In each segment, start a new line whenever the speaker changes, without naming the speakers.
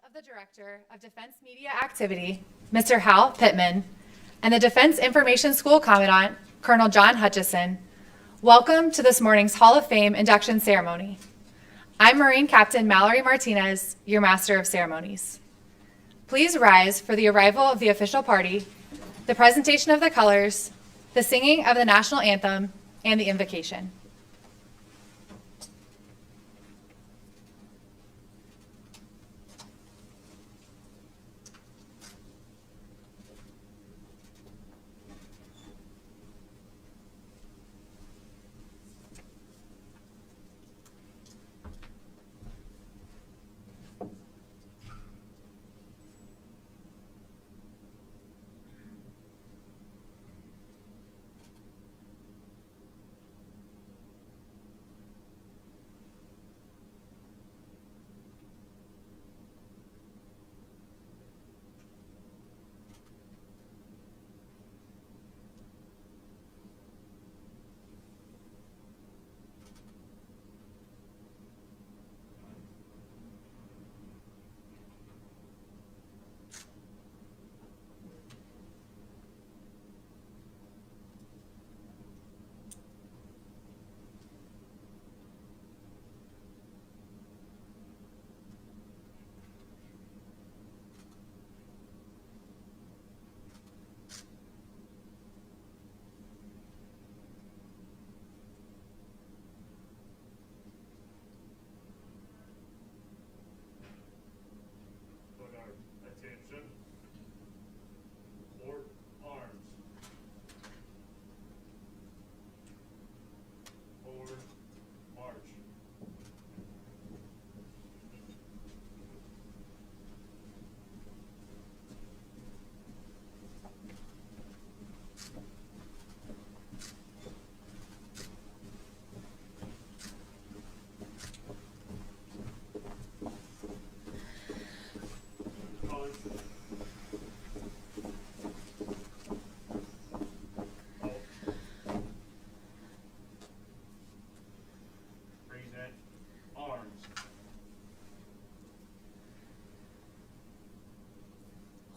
of the Director of Defense Media Activity, Mr. Hal Pittman, and the Defense Information School Commandant, Colonel John Hutchison, welcome to this morning's Hall of Fame induction ceremony. I'm Marine Captain Mallory Martinez, your Master of Ceremonies. Please rise for the arrival of the official party, the presentation of the colors, the singing of the national anthem, and the invocation.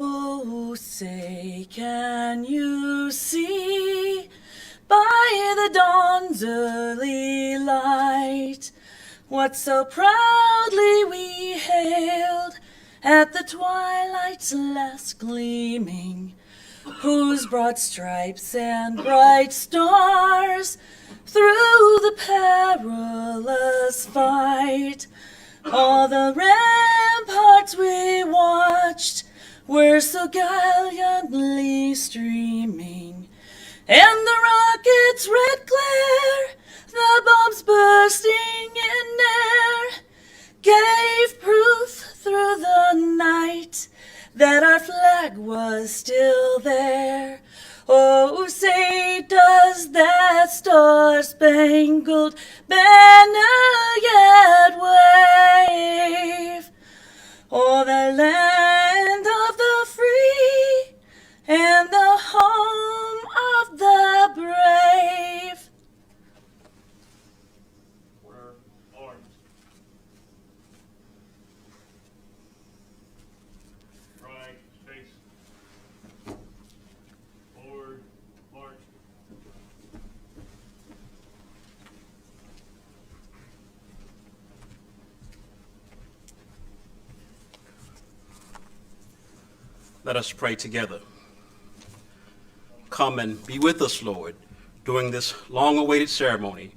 Oh, say, can you see by the dawn's early light what so proudly we hailed at the twilight's last gleaming, whose broad stripes and bright stars through the perilous fight all the ramparts we watched were so gallantly streaming, and the rocket's red glare, the bombs bursting in air, gave proof through the night that our flag was still there. Oh, say, does that star-spangled banner yet wave o'er the land of the free and the home of the brave?
We're armed. Right, face. Forward, march.
Let us pray together. Come and be with us, Lord, during this long-awaited ceremony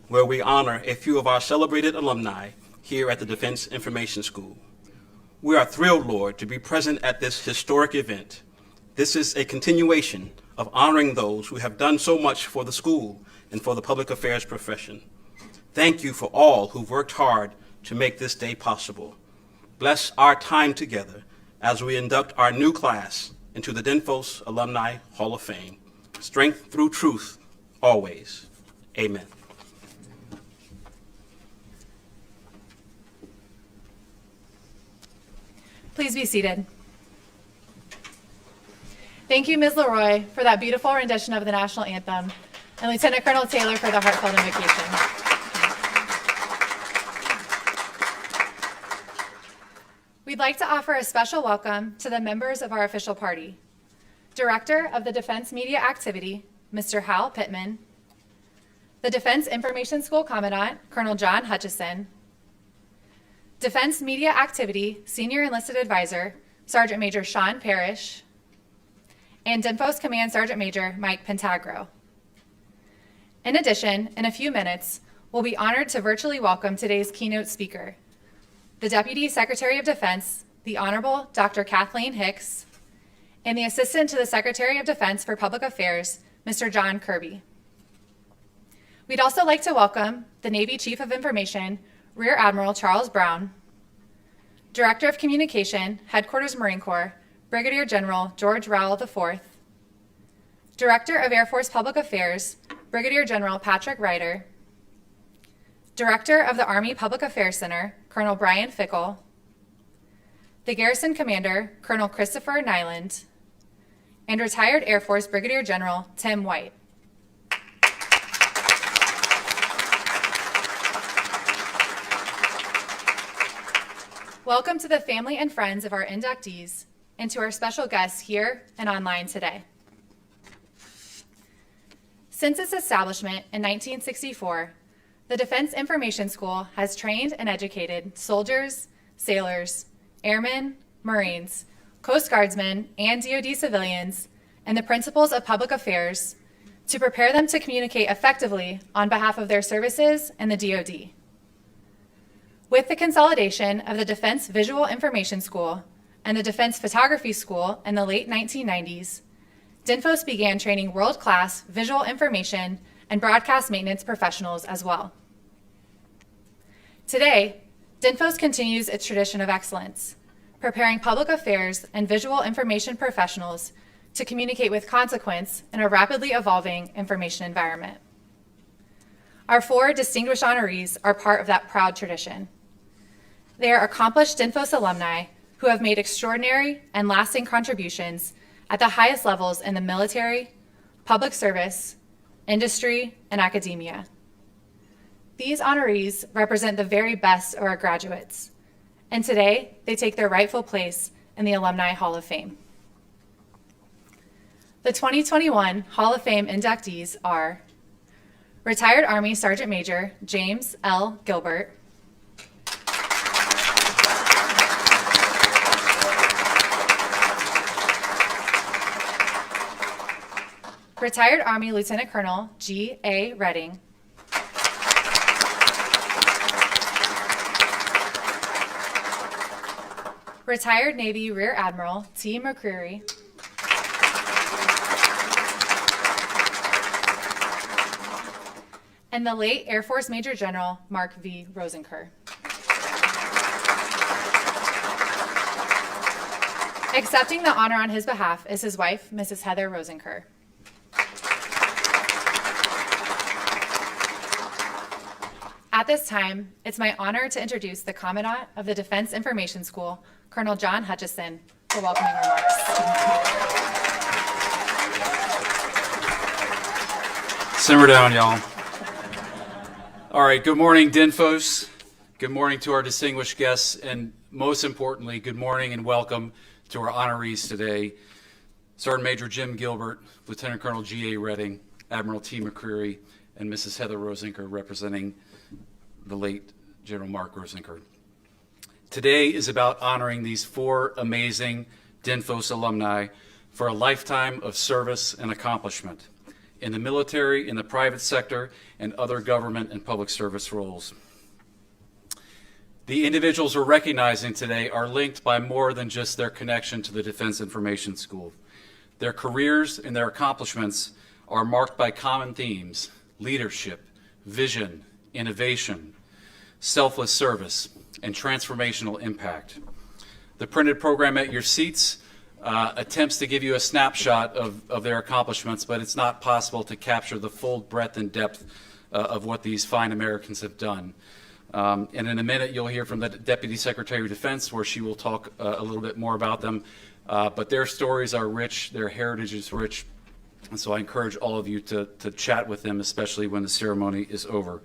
where we honor a few of our celebrated alumni here at the Defense Information School. We are thrilled, Lord, to be present at this historic event. This is a continuation of honoring those who have done so much for the school and for the public affairs profession. Thank you for all who've worked hard to make this day possible. Bless our time together as we induct our new class into the DINFOS Alumni Hall of Fame. Strength through truth, always. Amen.
Please be seated. Thank you, Ms. Leroy, for that beautiful rendition of the national anthem, and Lieutenant Colonel Taylor for the heartfelt invocation. We'd like to offer a special welcome to the members of our official party. Director of the Defense Media Activity, Mr. Hal Pittman. The Defense Information School Commandant, Colonel John Hutchison. Defense Media Activity Senior Enlisted Advisor, Sergeant Major Sean Parrish. And DINFOS Command Sergeant Major Mike Pentagro. In addition, in a few minutes, we'll be honored to virtually welcome today's keynote speaker, the Deputy Secretary of Defense, the Honorable Dr. Kathleen Hicks, and the Assistant to the Secretary of Defense for Public Affairs, Mr. John Kirby. We'd also like to welcome the Navy Chief of Information, Rear Admiral Charles Brown, Director of Communication, Headquarters Marine Corps, Brigadier General George Rowell IV, Director of Air Force Public Affairs, Brigadier General Patrick Ryder, Director of the Army Public Affairs Center, Colonel Brian Fickle, the Garrison Commander, Colonel Christopher Nyland, and retired Air Force Brigadier General Tim White. Welcome to the family and friends of our inductees and to our special guests here and online today. Since its establishment in 1964, the Defense Information School has trained and educated soldiers, sailors, airmen, Marines, Coast Guardsmen, and DoD civilians in the principles of public affairs to prepare them to communicate effectively on behalf of their services and the DoD. With the consolidation of the Defense Visual Information School and the Defense Photography School in the late 1990s, DINFOS began training world-class visual information and broadcast maintenance professionals as well. Today, DINFOS continues its tradition of excellence, preparing public affairs and visual information professionals to communicate with consequence in a rapidly evolving information environment. Our 4 distinguished honorees are part of that proud tradition. They are accomplished DINFOS alumni who have made extraordinary and lasting contributions at the highest levels in the military, public service, industry, and academia. These honorees represent the very best of our graduates, and today they take their rightful place in the Alumni Hall of Fame. The 2021 Hall of Fame inductees are retired Army Sergeant Major James L. Gilbert, retired Army Lieutenant Colonel G. A. Redding, retired Navy Rear Admiral T. McCreary, and the late Air Force Major General Mark V. Rosenker. Accepting the honor on his behalf is his wife, Mrs. Heather Rosenker. At this time, it's my honor to introduce the Commandant of the Defense Information School, Colonel John Hutchison, for welcoming remarks.
Simmer down, y'all. All right, good morning, DINFOS. Good morning to our distinguished guests, and most importantly, good morning and welcome to our honorees today. Sergeant Major Jim Gilbert, Lieutenant Colonel G.A. Redding, Admiral T. McCreary, and Mrs. Heather Rosenker, representing the late General Mark Rosenker. Today is about honoring these 4 amazing DINFOS alumni for a lifetime of service and accomplishment in the military, in the private sector, and other government and public service roles. The individuals we're recognizing today are linked by more than just their connection to the Defense Information School. Their careers and their accomplishments are marked by common themes: leadership, vision, innovation, selfless service, and transformational impact. The printed program at your seats attempts to give you a snapshot of their accomplishments, but it's not possible to capture the full breadth and depth of what these fine Americans have done. And in a minute, you'll hear from the Deputy Secretary of Defense, where she will talk a little bit more about them. But their stories are rich, their heritage is rich, and so I encourage all of you to chat with them, especially when the ceremony is over.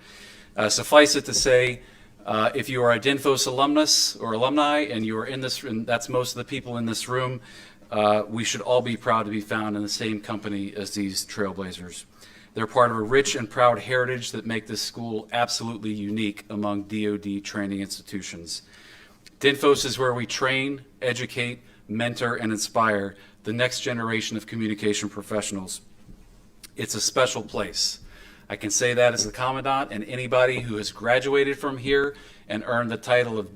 Suffice it to say, If you are a DINFOS alumnus or alumni and you are in this, and that's most of the people in this room, we should all be proud to be found in the same company as these trailblazers. They're part of a rich and proud heritage that make this school absolutely unique among DoD training institutions. DINFOS is where we train, educate, mentor, and inspire the next generation of communication professionals. It's a special place. I can say that as the Commandant, and anybody who has graduated from here and earned the title of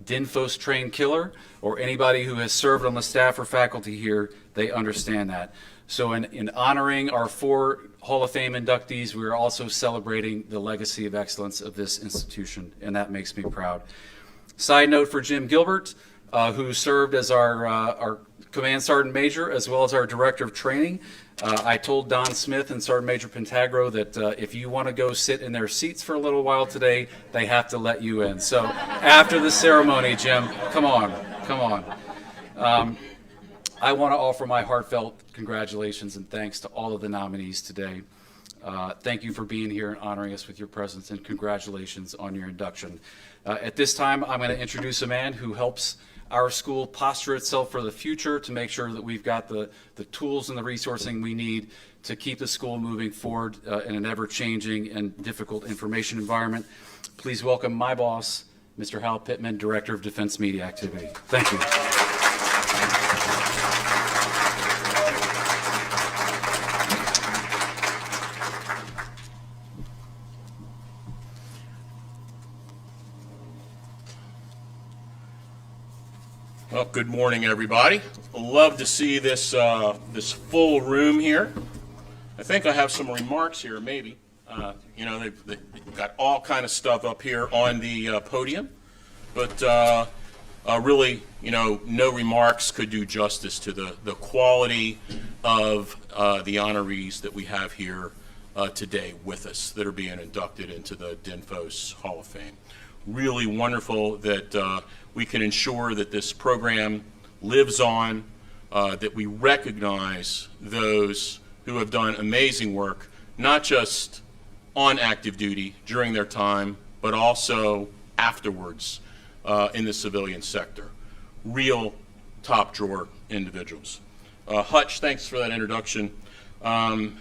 DINFOS trained killer, or anybody who has served on the staff or faculty here, they understand that. So in honoring our 4 Hall of Fame inductees, we are also celebrating the legacy of excellence of this institution, and that makes me proud. Side note for Jim Gilbert, who served as our Command Sergeant Major as well as our Director of Training. I told Don Smith and Sergeant Major Pentagro that if you want to go sit in their seats for a little while today, they have to let you in. So after the ceremony, Jim, come on. I want to offer my heartfelt congratulations and thanks to all of the nominees today. Thank you for being here and honoring us with your presence, and congratulations on your induction. At this time, I'm going to introduce a man who helps our school posture itself for the future to make sure that we've got the tools and the resourcing we need to keep the school moving forward in an ever-changing and difficult information environment. Please welcome my boss, Mr. Hal Pittman, Director of Defense Media Activity. Thank you.
Well, good morning, everybody. Love to see this this full room here. I think I have some remarks here, maybe. They've got all kind of stuff up here on the podium, but really, no remarks could do justice to the quality of the honorees that we have here today with us that are being inducted into the DINFOS Hall of Fame. Really wonderful that we can ensure that this program lives on, that we recognize those who have done amazing work, not just on active duty during their time, but also afterwards in the civilian sector. Real top drawer individuals. Hutch, thanks for that introduction. And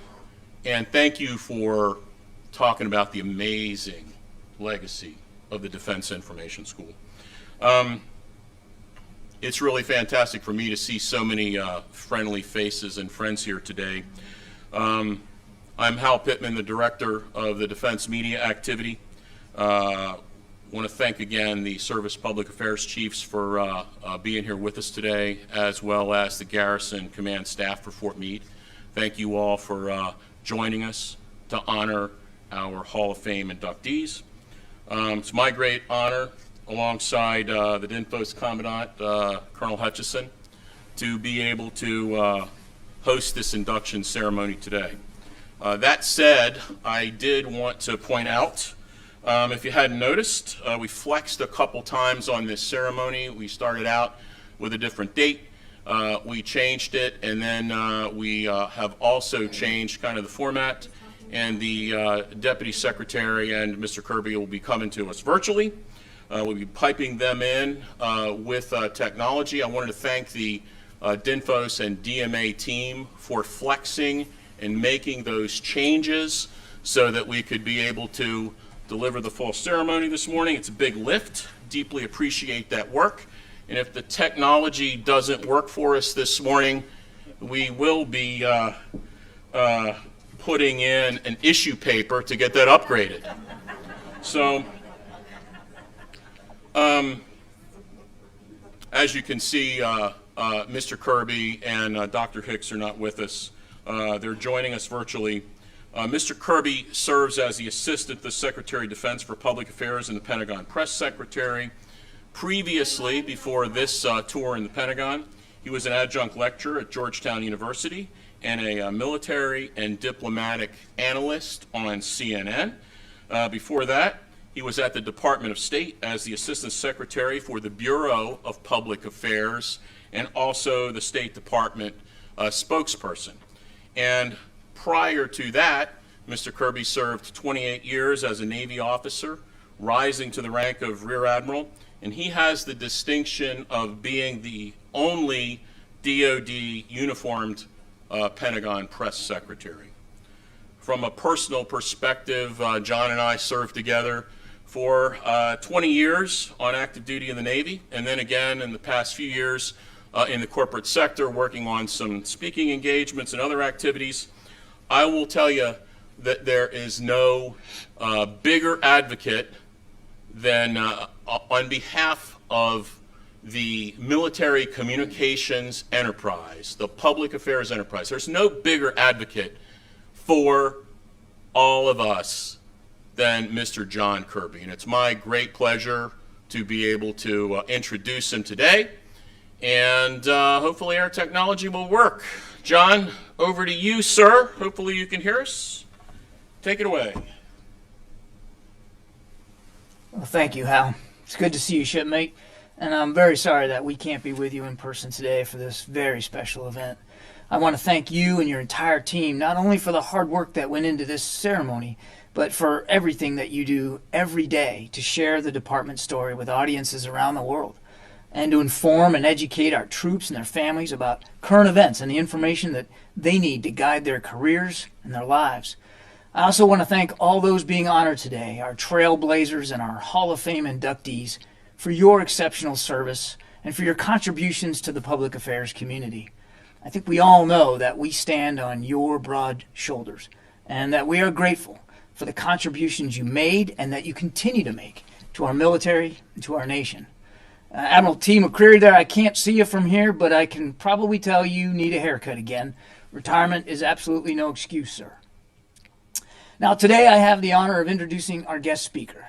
thank you for talking about the amazing legacy of the Defense Information School. It's really fantastic for me to see so many friendly faces and friends here today. I'm Hal Pittman, the Director of the Defense Media Activity. I want to thank again the Service Public Affairs Chiefs for being here with us today, as well as the Garrison Command Staff for Fort Meade. Thank you all for joining us to honor our Hall of Fame inductees. It's my great honor, alongside the DINFOS Commandant, Colonel Hutchison, to be able to host this induction ceremony today. That said, I did want to point out, if you hadn't noticed, we flexed a couple times on this ceremony. We started out with a different date. We changed it, and then we have also changed kind of the format. And the Deputy Secretary and Mr. Kirby will be coming to us virtually. We'll be piping them in with technology. I wanted to thank the DINFOS and DMA team for flexing and making those changes so that we could be able to deliver the full ceremony this morning. It's a big lift. Deeply appreciate that work. And if the technology doesn't work for us this morning, we will be putting in an issue paper to get that upgraded. So, as you can see, Mr. Kirby and Dr. Hicks are not with us. They're joining us virtually. Mr. Kirby serves as the Assistant to the Secretary of Defense for Public Affairs and the Pentagon Press Secretary. Previously, before this tour in the Pentagon, he was an adjunct lecturer at Georgetown University and a military and diplomatic analyst on CNN. Before that, he was at the Department of State as the Assistant Secretary for the Bureau of Public Affairs and also the State Department spokesperson. And prior to that, Mr. Kirby served 28 years as a Navy officer rising to the rank of Rear Admiral, and he has the distinction of being the only DoD uniformed Pentagon press secretary. From a personal perspective, John and I served together for 20 years on active duty in the Navy, and then again in the past few years in the corporate sector, working on some speaking engagements and other activities. I will tell you that there is no bigger advocate than on behalf of the military communications enterprise, the public affairs enterprise. There's no bigger advocate for all of us than Mr. John Kirby. And it's my great pleasure to be able to introduce him today. And hopefully our technology will work. John, over to you, sir. Hopefully you can hear us. Take it away.
Well, thank you, Hal. It's good to see you, shipmate. And I'm very sorry that we can't be with you in person today for this very special event. I want to thank you and your entire team, not only for the hard work that went into this ceremony, but for everything that you do every day to share the department story with audiences around the world, and to inform and educate our troops and their families about current events and the information that they need to guide their careers and their lives. I also want to thank all those being honored today, our trailblazers and our Hall of Fame inductees, for your exceptional service and for your contributions to the public affairs community. I think we all know that we stand on your broad shoulders and that we are grateful for the contributions you made and that you continue to make to our military and to our nation. Admiral T. McCreary there, I can't see you from here, but I can probably tell you need a haircut again. Retirement is absolutely no excuse, sir. Now, today I have the honor of introducing our guest speaker,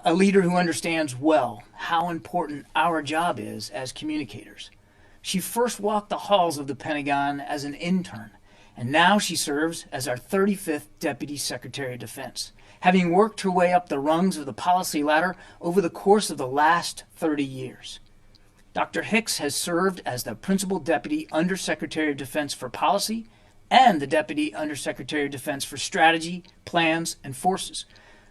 a leader who understands well how important our job is as communicators. She first walked the halls of the Pentagon as an intern, and now she serves as our 35th Deputy Secretary of Defense, having worked her way up the rungs of the policy ladder over the course of the last 30 years. Dr. Hicks has served as the Principal Deputy Undersecretary of Defense for Policy and the Deputy Undersecretary of Defense for Strategy, Plans, and Forces,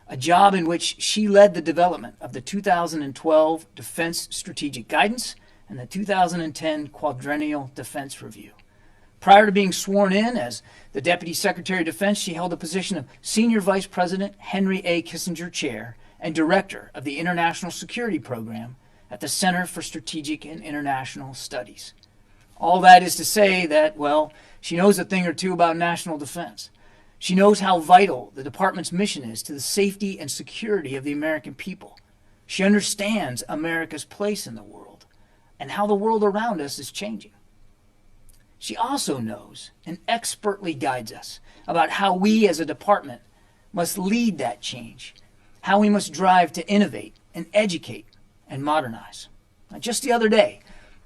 a job in which she led the development of the 2012 Defense Strategic Guidance and the 2010 Quadrennial Defense Review. Prior to being sworn in as the Deputy Secretary of Defense, she held the position of Senior Vice President Henry A. Kissinger Chair and Director of the International Security Program at the Center for Strategic and International Studies. All that is to say that, well, she knows a thing or two about national defense. She knows how vital the department's mission is to the safety and security of the American people. She understands America's place in the world and how the world around us is changing. She also knows and expertly guides us about how we as a department must lead that change, how we must drive to innovate and educate and modernize. Now, just the other day,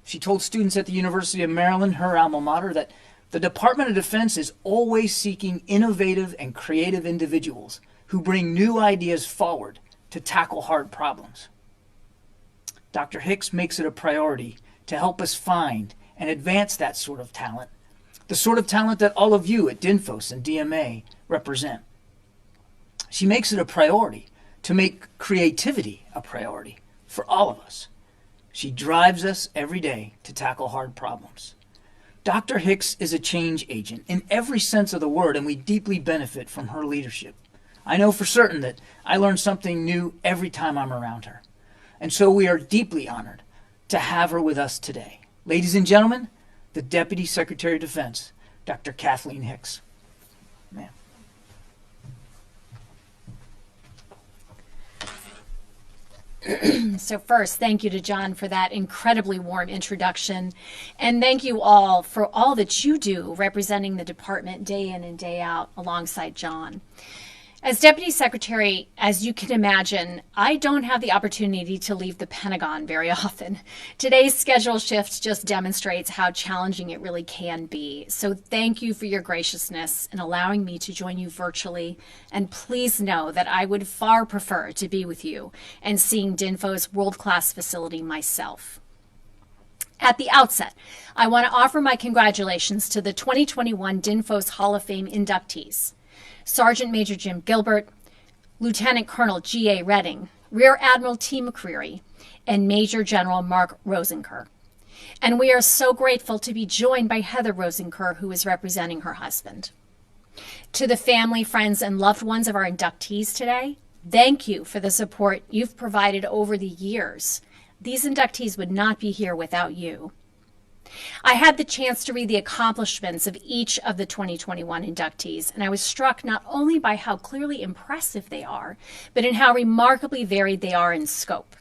she told students at the University of Maryland, her alma mater, that the Department of Defense is always seeking innovative and creative individuals who bring new ideas forward to tackle hard problems. Dr. Hicks makes it a priority to help us find and advance that sort of talent, the sort of talent that all of you at DINFOS and DMA represent. She makes it a priority to make creativity a priority for all of us. She drives us every day to tackle hard problems. Dr. Hicks is a change agent in every sense of the word, and we deeply benefit from her leadership. I know for certain that I learn something new every time I'm around her. And so we are deeply honored to have her with us today. Ladies and gentlemen, the Deputy Secretary of Defense, Dr. Kathleen Hicks. Ma'am.
So first, thank you to John for that incredibly warm introduction. And thank you all for all that you do representing the department day in and day out alongside John. As Deputy Secretary, as you can imagine, I don't have the opportunity to leave the Pentagon very often. Today's schedule shift just demonstrates how challenging it really can be. So thank you for your graciousness in allowing me to join you virtually. And please know that I would far prefer to be with you and seeing DINFO's world-class facility myself. At the outset, I want to offer my congratulations to the 2021 DINFOS Hall of Fame inductees. Sergeant Major Jim Gilbert, Lieutenant Colonel G.A. Redding, Rear Admiral T. McCreary, and Major General Mark Rosenker. And we are so grateful to be joined by Heather Rosenker, who is representing her husband. To the family, friends, and loved ones of our inductees today, thank you for the support you've provided over the years. These inductees would not be here without you. I had the chance to read the accomplishments of each of the 2021 inductees, and I was struck not only by how clearly impressive they are, but in how remarkably varied they are in scope.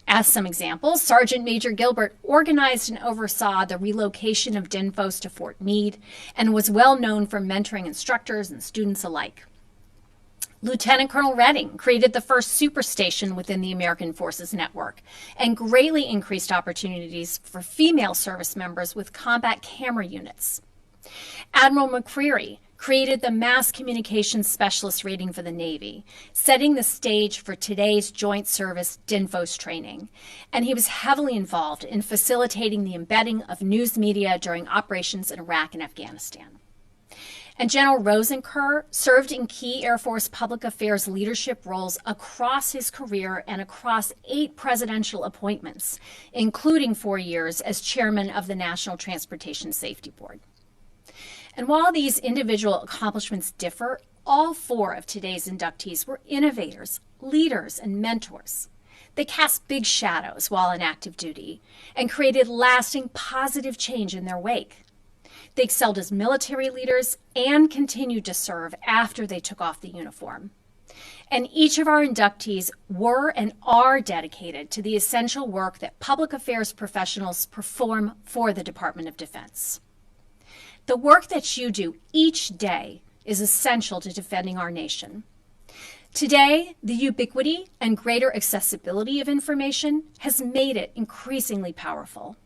As some examples, Sergeant Major Gilbert organized and oversaw the relocation of DINFOS to Fort Meade and was well known for mentoring instructors and students alike. Lieutenant Colonel Redding created the first superstation within the American Forces Network and greatly increased opportunities for female service members with combat camera units. Admiral Mccreary created the Mass Communications Specialist rating for the Navy, setting the stage for today's Joint Service DINFOS training, and he was heavily involved in facilitating the embedding of news media during operations in Iraq and Afghanistan. And General Rosenker served in key Air Force Public Affairs leadership roles across his career and across 8 presidential appointments, including 4 years as chairman of the National Transportation Safety Board. And while these individual accomplishments differ, all 4 of today's inductees were innovators, leaders, and mentors. They cast big shadows while on active duty and created lasting positive change in their wake. They excelled as military leaders and continued to serve after they took off the uniform. And each of our inductees were and are dedicated to the essential work that public affairs professionals perform for the Department of Defense. The work that you do each day is essential to defending our nation. Today, the ubiquity and greater accessibility of information has made it increasingly powerful.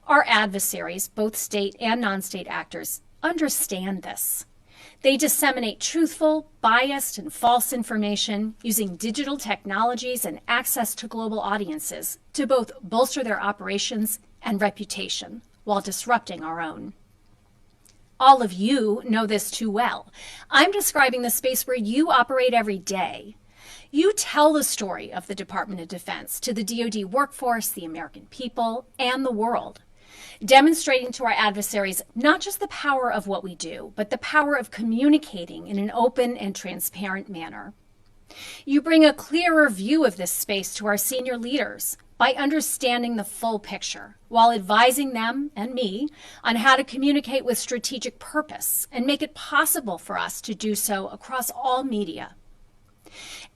Our adversaries, both state and non-state actors, understand this. They disseminate truthful, biased, and false information using digital technologies and access to global audiences to both bolster their operations and reputation while disrupting our own. All of you know this too well. I'm describing the space where you operate every day. You tell the story of the Department of Defense to the DoD workforce, the American people, and the world, demonstrating to our adversaries not just the power of what we do, but the power of communicating in an open and transparent manner. You bring a clearer view of this space to our senior leaders by understanding the full picture, while advising them and me on how to communicate with strategic purpose and make it possible for us to do so across all media.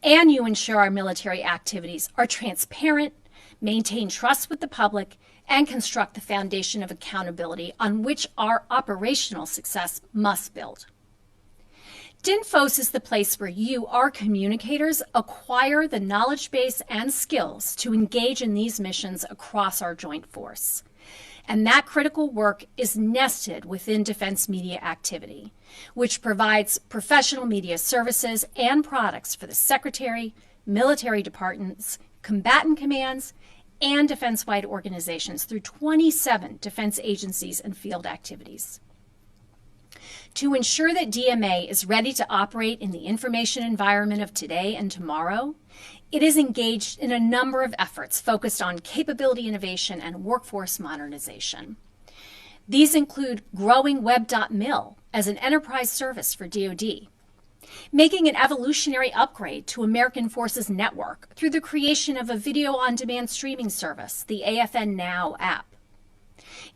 And you ensure our military activities are transparent, maintain trust with the public, and construct the foundation of accountability on which our operational success must build. DINFOS is the place where you, our communicators, acquire the knowledge base and skills to engage in these missions across our joint force. And that critical work is nested within Defense Media Activity, which provides professional media services and products for the Secretary, military departments, combatant commands, and defense-wide organizations through 27 defense agencies and field activities. To ensure that DMA is ready to operate in the information environment of today and tomorrow, it is engaged in a number of efforts focused on capability innovation and workforce modernization. These include growing Web.mil as an enterprise service for DoD, making an evolutionary upgrade to American Forces Network through the creation of a video-on-demand streaming service, the AFN Now app,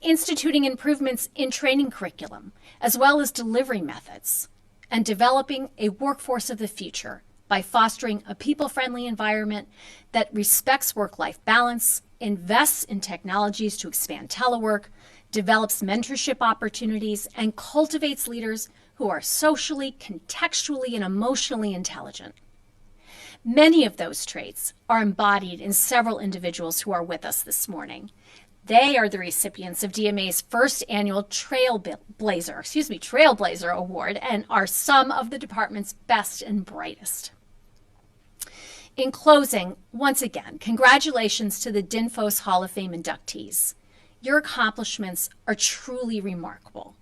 instituting improvements in training curriculum, as well as delivery methods, and developing a workforce of the future by fostering a people-friendly environment that respects work-life balance, invests in technologies to expand telework, develops mentorship opportunities, and cultivates leaders who are socially, contextually, and emotionally intelligent. Many of those traits are embodied in several individuals who are with us this morning. They are the recipients of DMA's first annual Trailblazer Award and are some of the department's best and brightest. In closing, once again, congratulations to the DINFOS Hall of Fame inductees. Your accomplishments are truly remarkable.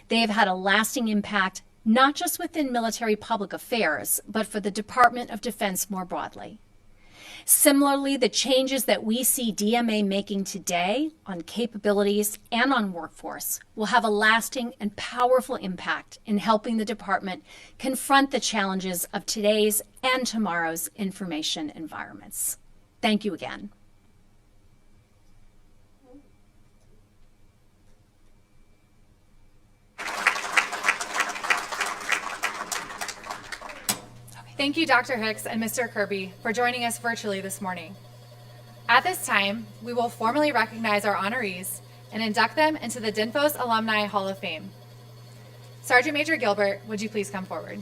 They have had a lasting impact, not just within military public affairs, but for the Department of Defense more broadly. Similarly, the changes that we see DMA making today on capabilities and on workforce will have a lasting and powerful impact in helping the department confront the challenges of today's and tomorrow's information environments. Thank you again.
Thank you, Dr. Hicks and Mr. Kirby, for joining us virtually this morning. At this time, we will formally recognize our honorees and induct them into the DINFOS Alumni Hall of Fame. Sergeant Major Gilbert, would you please come forward?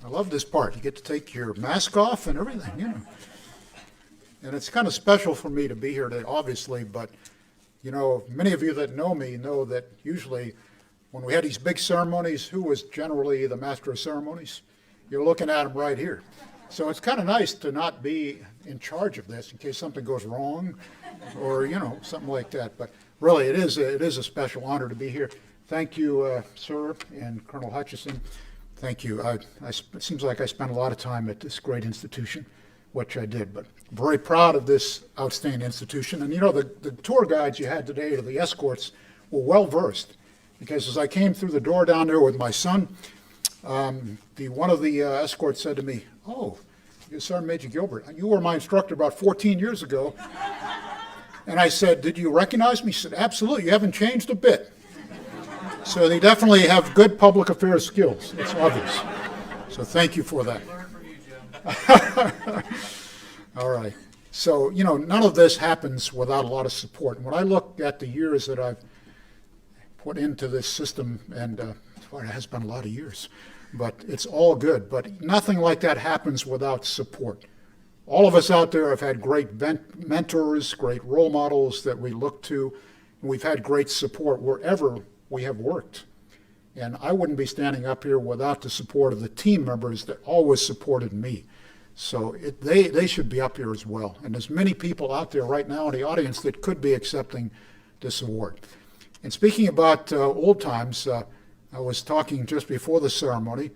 I love this part. You get to take your mask off and everything, you know. And it's kind of special for me to be here today, obviously, but, you know, many of you that know me know that usually when we had these big ceremonies, who was generally the master of ceremonies? You're looking at him right here. So it's kind of nice to not be in charge of this in case something goes wrong or, you know, something like that. But really, it is a special honor to be here. Thank you, sir, and Colonel Hutchison. Thank you. It seems like I spent a lot of time at this great institution, which I did, but very proud of this outstanding institution. And you know, the tour guides you had today, or the escorts, were well versed, because as I came through the door down there with my son, one of the escorts said to me, "Oh, you're Sergeant Major Gilbert. You were my instructor about 14 years ago." And I said, "Did you recognize me?" He said, "Absolutely. You haven't changed a bit." So they definitely have good public affairs skills. It's obvious. So thank you for that. All right. So, you know, none of this happens without a lot of support. And when I look at the years that I've put into this system, and it has been a lot of years, but it's all good. But nothing like that happens without support. All of us out there have had great mentors, great role models that we look to. And we've had great support wherever we have worked. And I wouldn't be standing up here without the support of the team members that always supported me. So they should be up here as well. And there's many people out there right now in the audience that could be accepting this award. And speaking about old times, I was talking just before the ceremony,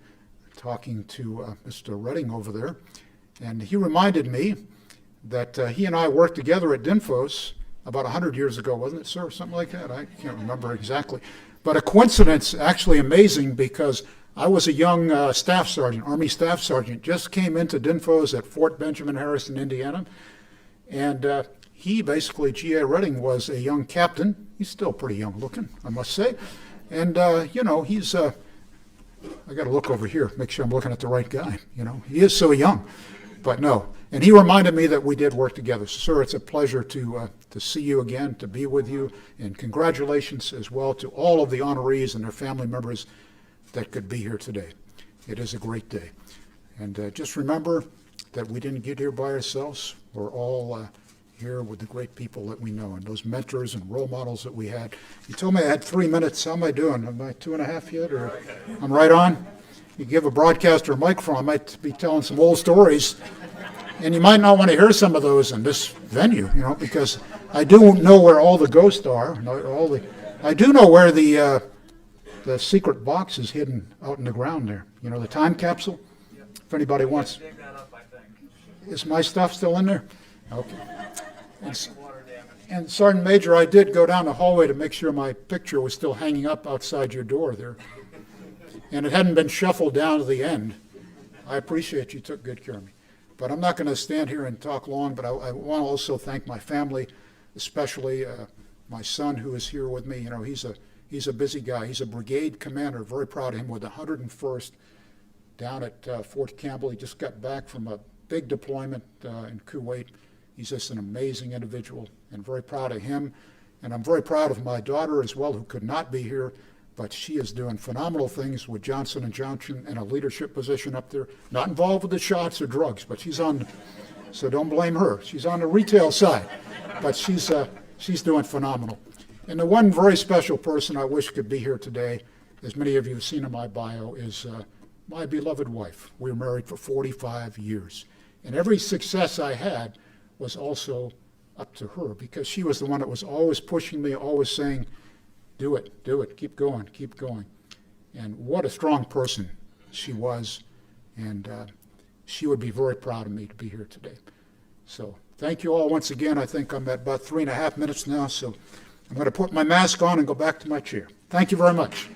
talking to Mr. Redding over there, and he reminded me that he and I worked together at DINFOS about 100 years ago, wasn't it, sir? Something like that? I can't remember exactly. But a coincidence, actually amazing, because I was a young staff sergeant, Army staff sergeant, just came into DINFOS at Fort Benjamin Harrison, Indiana. And he basically, G.A. Redding, was a young captain. He's still pretty young looking, I must say. And, you know, he's, I got to look over here, make sure I'm looking at the right guy. You know, he is so young. But no, and he reminded me that we did work together. So, sir, it's a pleasure to see you again, to be with you, and congratulations as well to all of the honorees and their family members that could be here today. It is a great day. And just remember that we didn't get here by ourselves. We're all here with the great people that we know and those mentors and role models that we had. You told me I had 3 minutes. How am I doing? Am I 2.5 yet? Or I'm right on? You give a broadcaster a microphone, I might be telling some old stories, and you might not want to hear some of those in this venue, you know, because I do know where all the ghosts are. I do know where the secret box is hidden out in the ground there. You know, the time capsule. If anybody wants. Dig that up, I think. Is my stuff still in there? Okay. And Sergeant Major, I did go down the hallway to make sure my picture was still hanging up outside your door there. And it hadn't been shuffled down to the end. I appreciate you took good care of me. But I'm not going to stand here and talk long, but I want to also thank my family, especially my son who is here with me. You know, he's a busy guy. He's a brigade commander, very proud of him, with the 101st down at Fort Campbell. He just got back from a big deployment in Kuwait, He's just an amazing individual, and very proud of him. And I'm very proud of my daughter as well, who could not be here, but she is doing phenomenal things with Johnson & Johnson in a leadership position up there. Not involved with the shots or drugs, but she's on, so don't blame her. She's on the retail side, but she's doing phenomenal. And the one very special person I wish could be here today, as many of you have seen in my bio, is my beloved wife. We were married for 45 years. And every success I had was also up to her, because she was the one that was always pushing me, always saying, do it, keep going, keep going. And what a strong person she was, and she would be very proud of me to be here today. So thank you all once again. I think I'm at about 3.5 minutes now, so I'm going to put my mask on and go back to my chair. Thank you very much.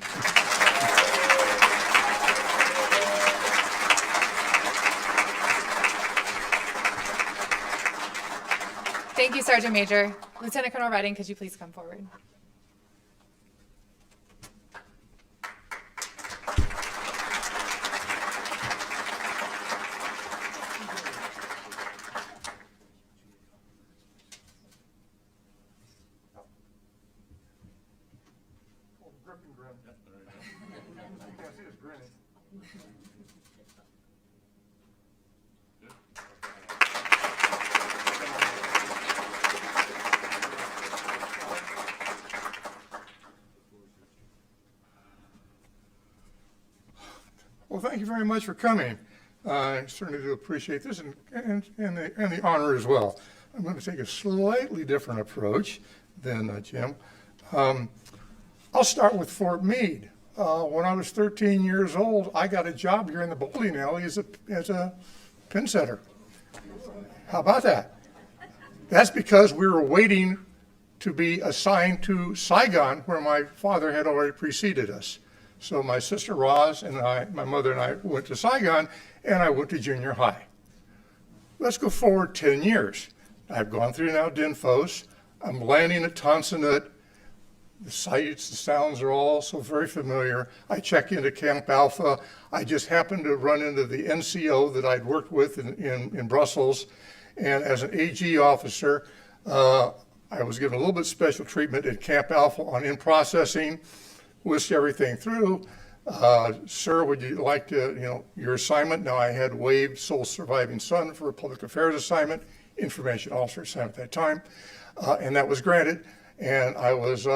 Thank you, Sergeant Major. Lieutenant Colonel Redding, could you please come forward?
Well, thank you very much for coming. I certainly do appreciate this and the honor as well. I'm going to take a slightly different approach than Jim. I'll start with Fort Meade. When I was 13 years old, I got a job here in the bowling alley as a pin setter. How about that? That's because we were waiting to be assigned to Saigon, where my father had already preceded us. So my sister Roz and my mother and I went to Saigon, and I went to junior high. Let's go forward 10 years. I've gone through now DINFOS. I'm landing at Tonsanut. The sights, the sounds are all so very familiar. I check into Camp Alpha. I just happened to run into the NCO that I'd worked with in Brussels. And as an AG officer, I was given a little bit special treatment at Camp Alpha on in-processing. List everything through. Sir, would you like to, your assignment? Now, I had waived sole surviving son for a public affairs assignment, information officer assignment at that time, and that was granted. And I was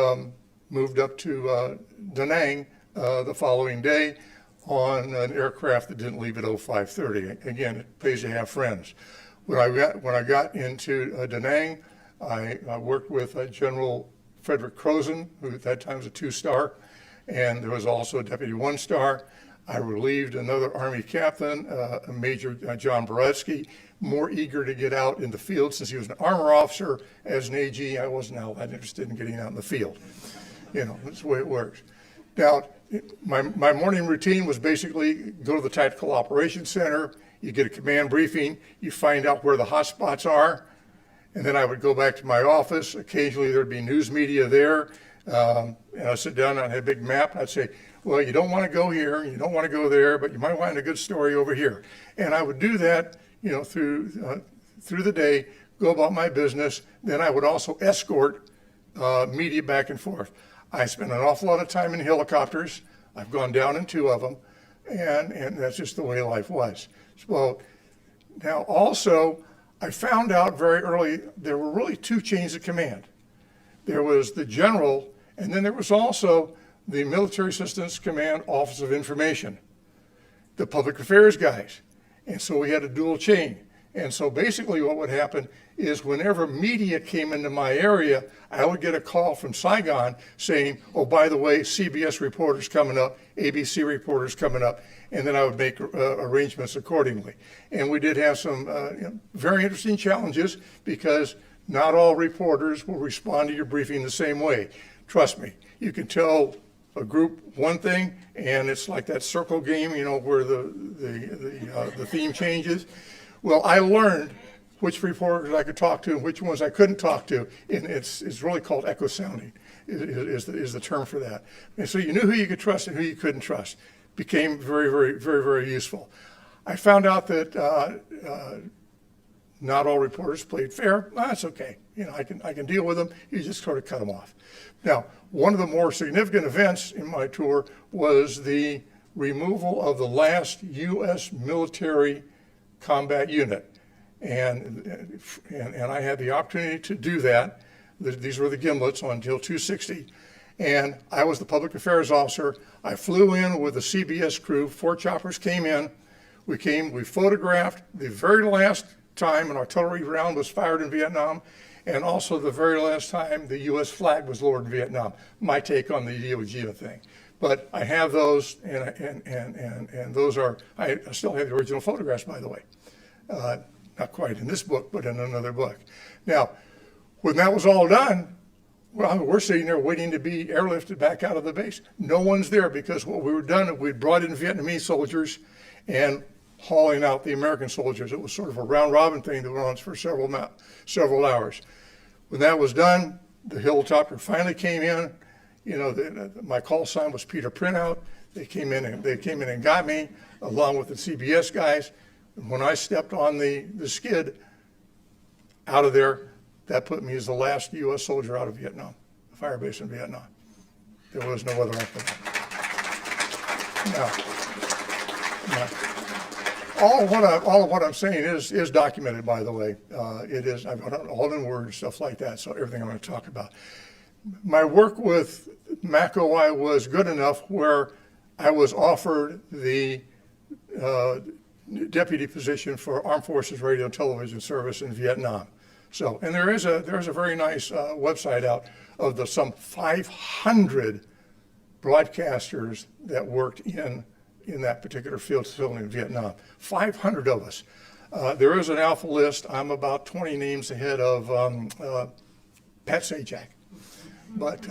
moved up to Da Nang the following day on an aircraft that didn't leave at 05:30. Again, it pays to have friends. When I got into Da Nang, I worked with General Frederick Crozen, who at that time was a 2-star. And there was also a Deputy 1-star. I relieved another Army captain, Major John Boretsky, more eager to get out in the field since he was an armor officer. As an AG, I wasn't all that interested in getting out in the field. That's the way it works. Now, my morning routine was basically go to the Tactical Operations Center, you get a command briefing, you find out where the hot spots are, and then I would go back to my office. Occasionally there'd be news media there. And I'd sit down and I'd have a big map. I'd say, well, you don't want to go here, you don't want to go there, but you might find a good story over here. And I would do that, through the day, go about my business. Then I would also escort media back and forth. I spent an awful lot of time in helicopters. I've gone down in 2 of them, and that's just the way life was. So now also, I found out very early there were really 2 chains of command. There was the general, and then there was also the Military Assistance Command Office of Information, the public affairs guys. And so we had a dual chain. And so basically what would happen is whenever media came into my area, I would get a call from Saigon saying, oh, by the way, CBS reporters coming up, ABC reporters coming up, and then I would make arrangements accordingly. And we did have some very interesting challenges because not all reporters will respond to your briefing the same way. Trust me, you can tell a group one thing, and it's like that circle game, where the theme changes. Well, I learned which reporters I could talk to and which ones I couldn't talk to, and it's really called echo sounding is the term for that. And so you knew who you could trust and who you couldn't trust. Became very, very, very, very useful. I found out that Not all reporters played fair. That's okay. You know, I can deal with them. You just sort of cut them off. Now, one of the more significant events in my tour was the removal of the last U.S. military combat unit. And I had the opportunity to do that. These were the Gimlets on Hill 260. And I was the public affairs officer. I flew in with the CBS crew. 4 choppers came in. We photographed the very last time an artillery round was fired in Vietnam, and also the very last time the U.S. flag was lowered in Vietnam. My take on the Iwo Jima thing. But I have those, and those are, I still have the original photographs, by the way. Not quite in this book, but in another book. Now, when that was all done, well, we're sitting there waiting to be airlifted back out of the base. No one's there because what we were done, we'd brought in Vietnamese soldiers and hauling out the American soldiers. It was sort of a round robin thing that went on for several hours. When that was done, the helicopter finally came in. You know, my call sign was Peter Printout. They came in and got me along with the CBS guys. And when I stepped on the skid out of there, that put me as the last U.S. soldier out of Vietnam, the fire base in Vietnam. There was no other after that. No. All of what I'm saying is documented, by the way. It is, I've got all in Word, stuff like that, so everything I'm going to talk about. My work with McCreary was good enough where I was offered the deputy position for Armed Forces Radio and Television Service in Vietnam. So, and there is a very nice website out of some 500 broadcasters that worked in that particular field facility in Vietnam. 500 of us. There is an alpha list. I'm about 20 names ahead of Pat Sajak. But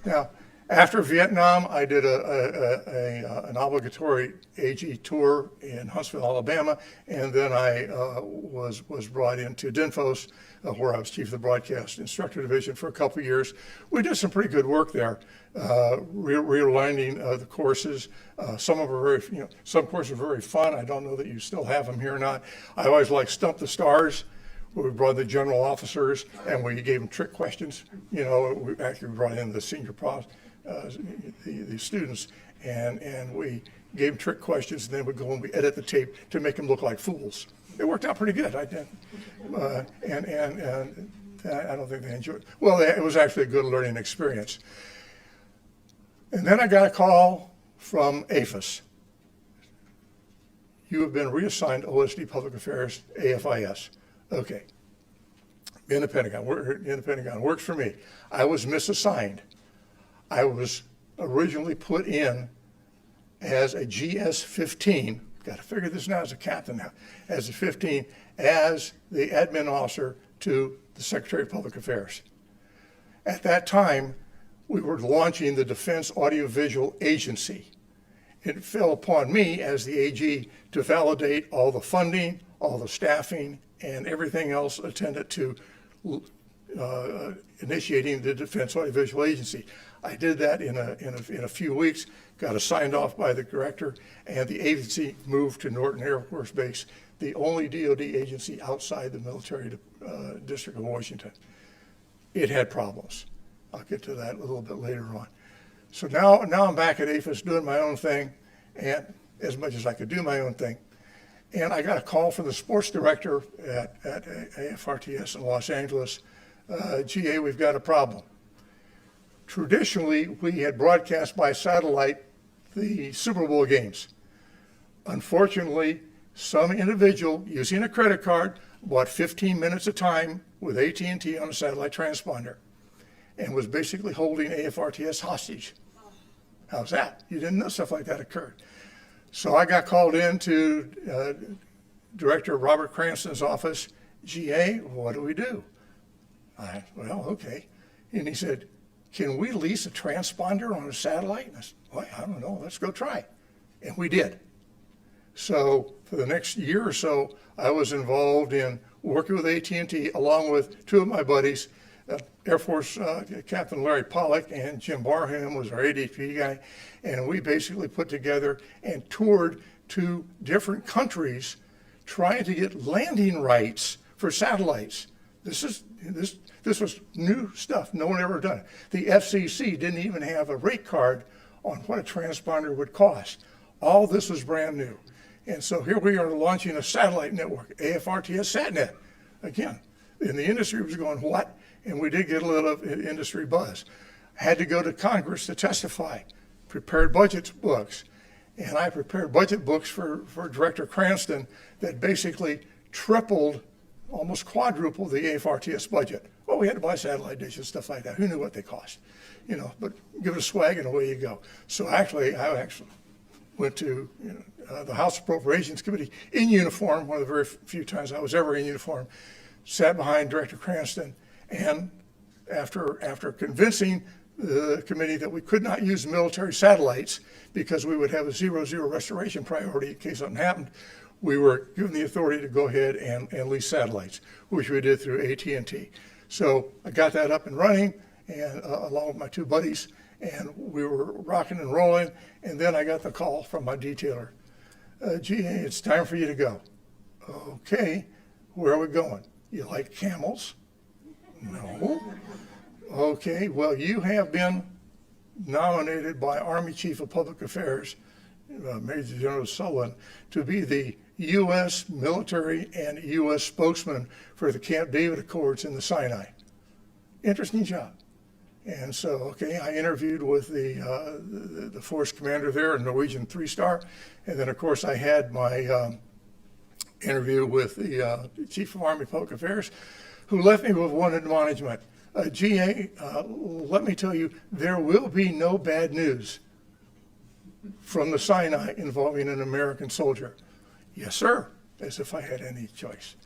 now, after Vietnam, I did an obligatory AG tour in Huntsville, Alabama, and then I was brought into DINFOS, where I was chief of the broadcast instructor division for a couple of years. We did some pretty good work there, realigning the courses. Some courses are very fun. I don't know that you still have them here or not. I always like Stump the Stars, where we brought the general officers and we gave them trick questions. You know, we actually brought in the senior the students, and we gave them trick questions, and then we'd go and we edit the tape to make them look like fools. It worked out pretty good. I did, and I don't think they enjoyed it. Well, it was actually a good learning experience. And then I got a call from AFIS. You have been reassigned OSD Public Affairs, AFIS. Okay. In the Pentagon, works for me. I was misassigned. I was originally put in as a GS-15, got to figure this now as a captain now, as a 15, as the admin officer to the Secretary of Public Affairs. At that time, we were launching the Defense Audiovisual Agency. It fell upon me as the AG to validate all the funding, all the staffing, and everything else attended to initiating the Defense Audiovisual Agency. I did that in a few weeks, got it signed off by the director, and the agency moved to Norton Air Force Base, the only DoD agency outside the military district of Washington. It had problems. I'll get to that a little bit later on. So now I'm back at AFIS doing my own thing, and as much as I could do my own thing. And I got a call from the sports director at AFRTS in Los Angeles. GA, we've got a problem. Traditionally, we had broadcast by satellite the Super Bowl games. Unfortunately, some individual using a credit card bought 15 minutes of time with AT&T on a satellite transponder and was basically holding AFRTS hostage. How's that? You didn't know stuff like that occurred. So I got called in to Director Robert Cranston's office. GA, what do we do? Well, okay. And he said, can we lease a transponder on a satellite? And I said, well, I don't know, let's go try. And we did. So for the next year or so, I was involved in working with AT&T along with two of my buddies, Air Force Captain Larry Pollock and Jim Barham was our ADP guy. And we basically put together and toured to different countries trying to get landing rights for satellites. This was new stuff. No one ever done it. The FCC didn't even have a rate card on what a transponder would cost. All this was brand new. And so here we are launching a satellite network, AFRTS SatNet. Again, and the industry was going, what? And we did get a little of industry buzz. Had to go to Congress to testify, prepared budget books. And I prepared budget books for Director Cranston that basically tripled, almost quadrupled the AFRTS budget. Well, we had to buy satellite dishes, stuff like that. Who knew what they cost? You know, but give it a swag and away you go. So I actually went to the House Appropriations Committee in uniform, one of the very few times I was ever in uniform, sat behind Director Cranston, and after convincing the committee that we could not use military satellites because we would have a 0-0 restoration priority in case something happened, we were given the authority to go ahead and lease satellites, which we did through AT&T. So I got that up and running, and along with my two buddies, and we were rocking and rolling. And then I got the call from my detailer. GA, it's time for you to go. Okay, where are we going? You like camels? No. Okay, well, you have been nominated by Army Chief of Public Affairs, Major General Sullivan, to be the U.S. military and U.S. spokesman for the Camp David Accords in the Sinai. Interesting job. And so, okay, I interviewed with the force commander there, a Norwegian 3-star, and then, of course, I had my interview with the Chief of Army Public Affairs, who left me with one admonishment. GA, let me tell you, there will be no bad news from the Sinai involving an American soldier. Yes, sir, as if I had any choice.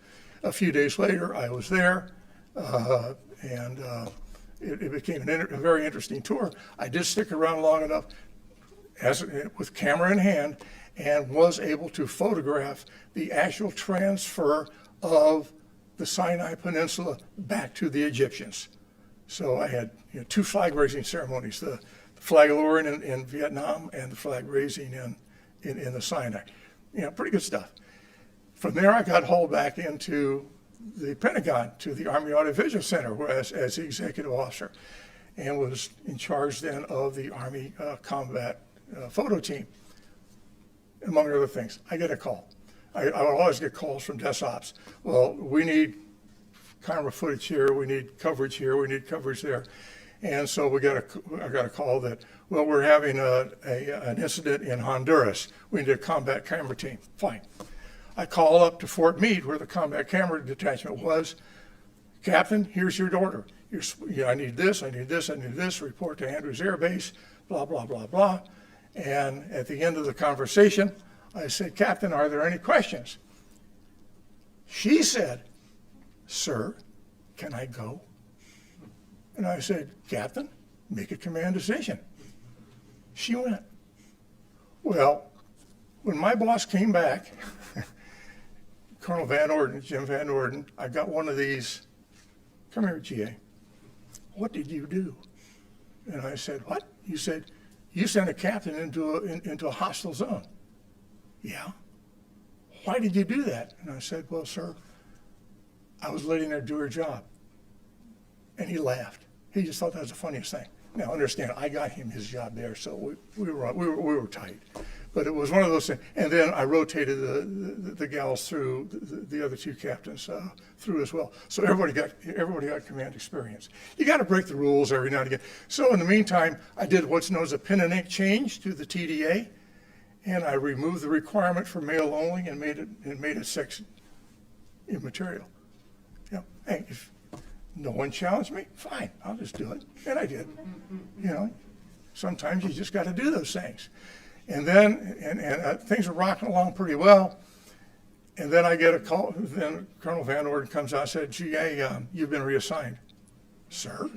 A few days later, I was there, and it became a very interesting tour. I did stick around long enough with camera in hand and was able to photograph the actual transfer of the Sinai Peninsula back to the Egyptians. So I had two flag raising ceremonies, the flag lowering in Vietnam and the flag raising in the Sinai. Pretty good stuff. From there, I got hauled back into the Pentagon to the Army Audiovisual Center as the executive officer, and was in charge then of the Army combat photo team, among other things. I get a call. I would always get calls from desk ops. Well, we need camera footage here, we need coverage here, we need coverage there. And so I got a call that, well, we're having an incident in Honduras. We need a combat camera team. Fine. I call up to Fort Meade, where the combat camera detachment was. Captain, here's your order. I need this, I need this, I need this. Report to Andrews Air Base, blah, blah, blah, blah. And at the end of the conversation, I said, Captain, are there any questions? She said, sir, can I go? And I said, Captain, make a command decision. She went. Well, when my boss came back, Colonel Van Orden, Jim Van Orden, I got one of these. Come here, GA. What did you do? And I said, what? You said, you sent a captain into a hostile zone. Yeah. Why did you do that? And I said, well, sir, I was letting her do her job. And he laughed. He just thought that was the funniest thing. Now, understand, I got him his job there, so we were tight. But it was one of those things. And then I rotated the gals through, the other two captains through as well. So everybody got command experience. You got to break the rules every now and again. So in the meantime, I did what's known as a pen and ink change to the TDA, and I removed the requirement for male only and made it sex immaterial. Hey, if no one challenged me, fine, I'll just do it. And I did. Sometimes you just got to do those things. And then, and things were rocking along pretty well. And then I get a call. Then Colonel Van Orden comes out and said, GA, you've been reassigned. Sir?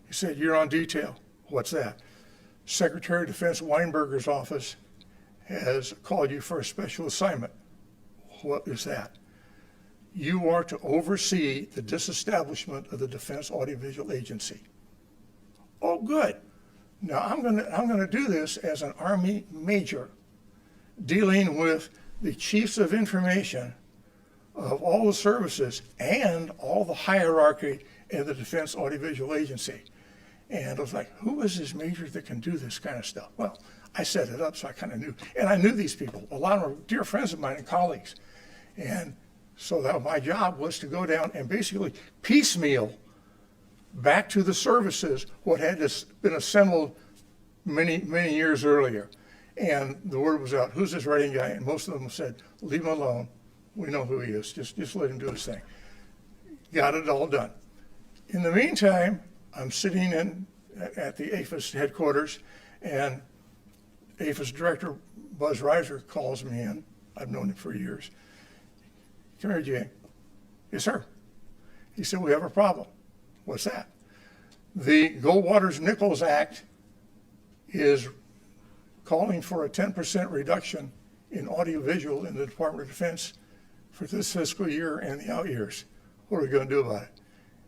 He said, you're on detail. What's that? Secretary of Defense Weinberger's office has called you for a special assignment. What is that? You are to oversee the disestablishment of the Defense Audiovisual Agency. Oh, good. Now I'm going to do this as an Army major, dealing with the chiefs of information of all the services and all the hierarchy in the Defense Audiovisual Agency. And I was like, who is this major that can do this kind of stuff? Well, I set it up, so I kind of knew. And I knew these people. A lot of them were dear friends of mine and colleagues. And so that my job was to go down and basically piecemeal back to the services what had been assembled many, many years earlier. And the word was out, who's this writing guy? And most of them said, leave him alone. We know who he is. Just let him do his thing. Got it all done. In the meantime, I'm sitting at the AFIS headquarters, and AFIS Director Buzz Reiser calls me in. I've known him for years. Come here, Jay. Yes, sir. He said, we have a problem. What's that? The Goldwaters-Nichols Act is calling for a 10% reduction in audiovisual in the Department of Defense for this fiscal year and the out years. What are we going to do about it?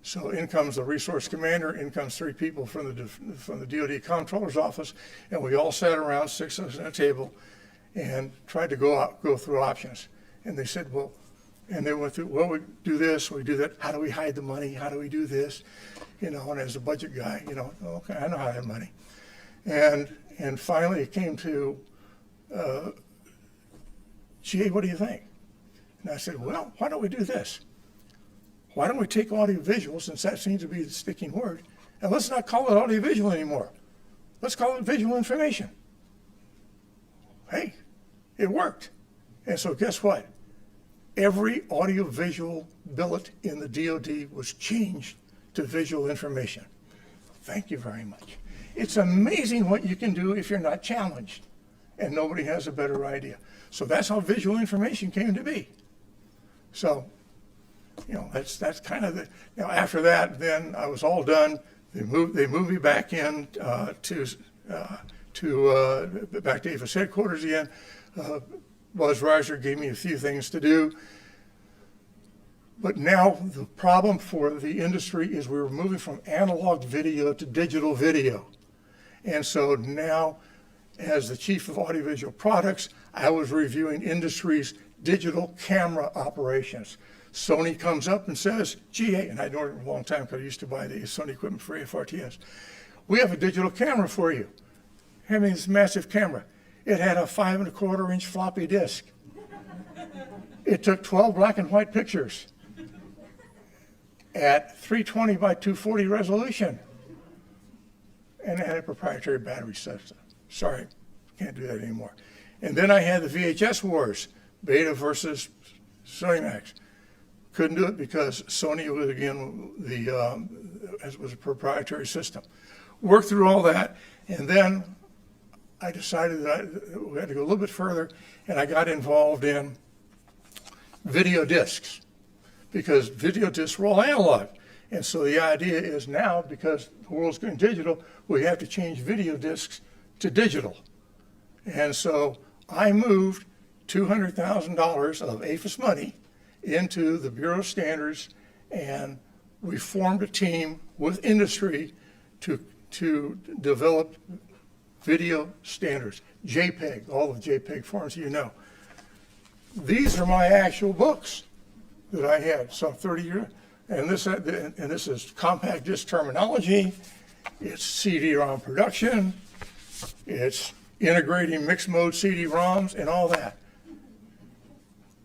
So in comes the resource commander, in comes 3 people from the DoD Comptroller's office, and we all sat around, 6 of us at a table, and tried to go through options. And they said, well, and they went through, well, we do this, we do that. How do we hide the money? How do we do this? You know, and as a budget guy, you know, okay, I know how to have money. And finally it came to, GA, what do you think? And I said, well, why don't we do this? Why don't we take audiovisual, since that seems to be the sticking word, and let's not call it audiovisual anymore. Let's call it visual information. Hey, it worked. And so guess what? Every audiovisual billet in the DoD was changed to visual information. Thank you very much. It's amazing what you can do if you're not challenged, and nobody has a better idea. So that's how visual information came to be. So, you know, that's kind of the, now after that, then I was all done. They moved me back in back to AFIS headquarters again. Buzz Reiser gave me a few things to do. But now the problem for the industry is we were moving from analog video to digital video. And so now, as the chief of audiovisual products, I was reviewing industry's digital camera operations. Sony comes up and says, GA, and I'd known it for a long time because I used to buy the Sony equipment for AFRTS. We have a digital camera for you. Having this massive camera. It had a 5¼ floppy disk. It took 12 black and white pictures at 320 by 240 resolution. And it had a proprietary battery system. Sorry, can't do that anymore. And then I had the VHS wars, Beta versus Sony-Max. Couldn't do it because Sony was, again, it was a proprietary system. Worked through all that, and then I decided that we had to go a little bit further, and I got involved in video discs, because video discs were all analog. And so the idea is now, because the world's going digital, we have to change video discs to digital. And so I moved $200,000 of AFIS money into the Bureau of Standards, and we formed a team with industry to develop video standards, JPEG, all the JPEG forms you know. These are my actual books that I had some 30 years, and this is compact disc terminology, it's CD-ROM production, it's integrating mixed mode CD-ROMs and all that.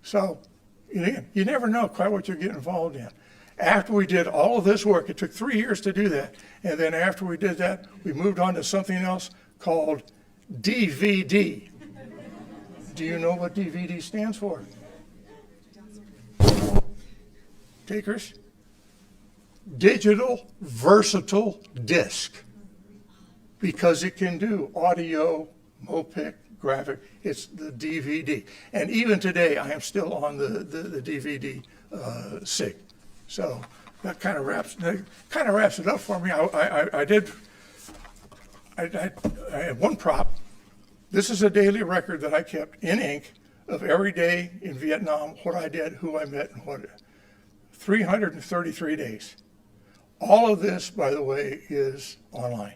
So you never know quite what you're getting involved in. After we did all of this work, it took 3 years to do that, and then after we did that, we moved on to something else called DVD. Do you know what DVD stands for? Takers? Digital Versatile Disc. Because it can do audio, MOPIC, graphic, it's the DVD. And even today, I am still on the DVD SIG. So that kind of wraps it up for me. I had one prop. This is a daily record that I kept in ink of every day in Vietnam, what I did, who I met, and what. 333 days. All of this, by the way, is online.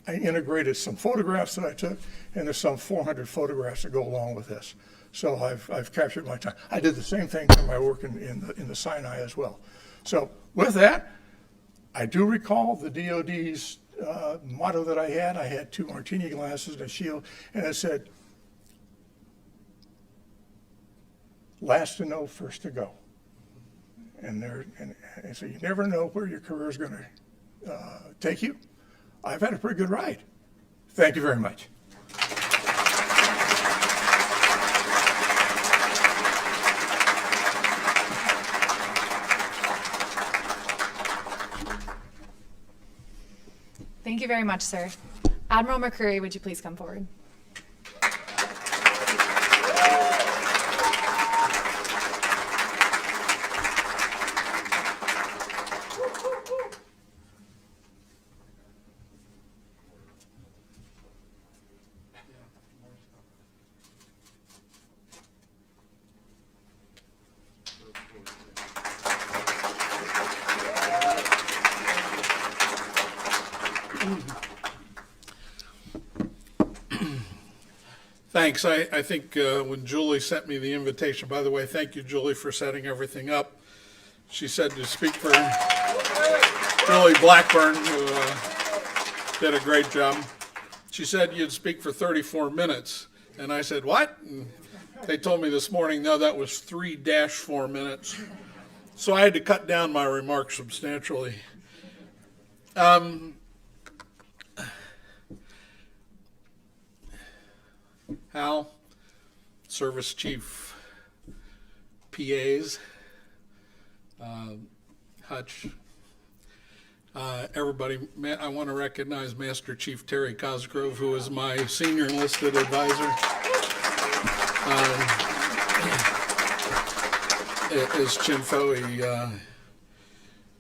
I integrated some photographs that I took, and there's some 400 photographs that go along with this. So I've captured my time. I did the same thing for my work in the Sinai as well. So with that, I do recall the DOD's motto that I had. I had 2 martini glasses and a shield, and it said, "Last to know, first to go." And so you never know where your career is going to take you. I've had a pretty good ride. Thank you very much.
Thank you very much, sir. Admiral McCurry, would you please come forward?
Thanks. I think when Julie sent me the invitation, by the way, thank you, Julie, for setting everything up. She said to speak for Julie Blackburn, who did a great job. She said you'd speak for 34 minutes. And I said, what? And they told me this morning, no, that was 3-4 minutes. So I had to cut down my remarks substantially. Hal, Service Chief PAs, Hutch, everybody, I want to recognize Master Chief Terry Cosgrove, who is my senior enlisted advisor. As Chinfo,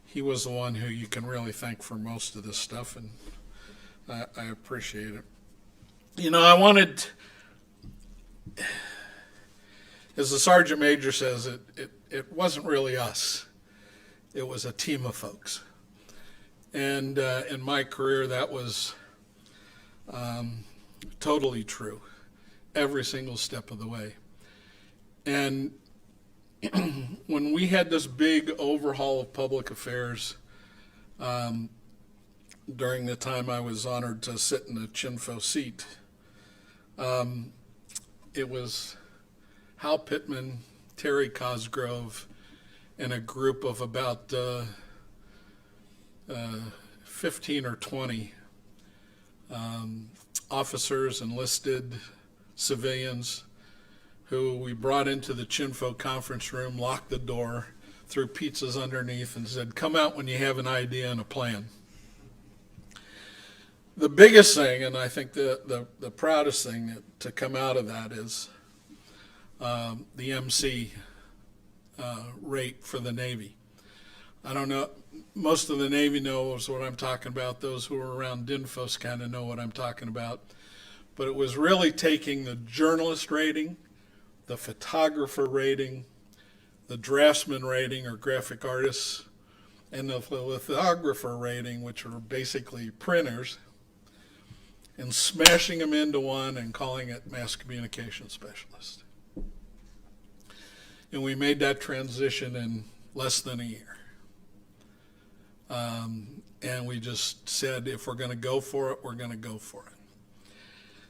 he was the one who you can really thank for most of this stuff, and I appreciate it. You know, I wanted, as the Sergeant Major says, it wasn't really us. It was a team of folks. And in my career, that was totally true, every single step of the way. And when we had this big overhaul of public affairs, during the time I was honored to sit in the Chinfo seat, it was Hal Pittman, Terry Cosgrove, and a group of about 15 or 20 officers, enlisted civilians, who we brought into the Chinfo conference room, locked the door, threw pizzas underneath, and said, come out when you have an idea and a plan. The biggest thing, and I think the proudest thing to come out of that is the MC rate for the Navy. I don't know, most of the Navy knows what I'm talking about. Those who are around DINFOS kind of know what I'm talking about. But it was really taking the journalist rating, the photographer rating, the draftsman rating or graphic artists, and the lithographer rating, which are basically printers, and smashing them into one and calling it mass communication specialist. And we made that transition in less than a year. And we just said, if we're going to go for it, we're going to go for it.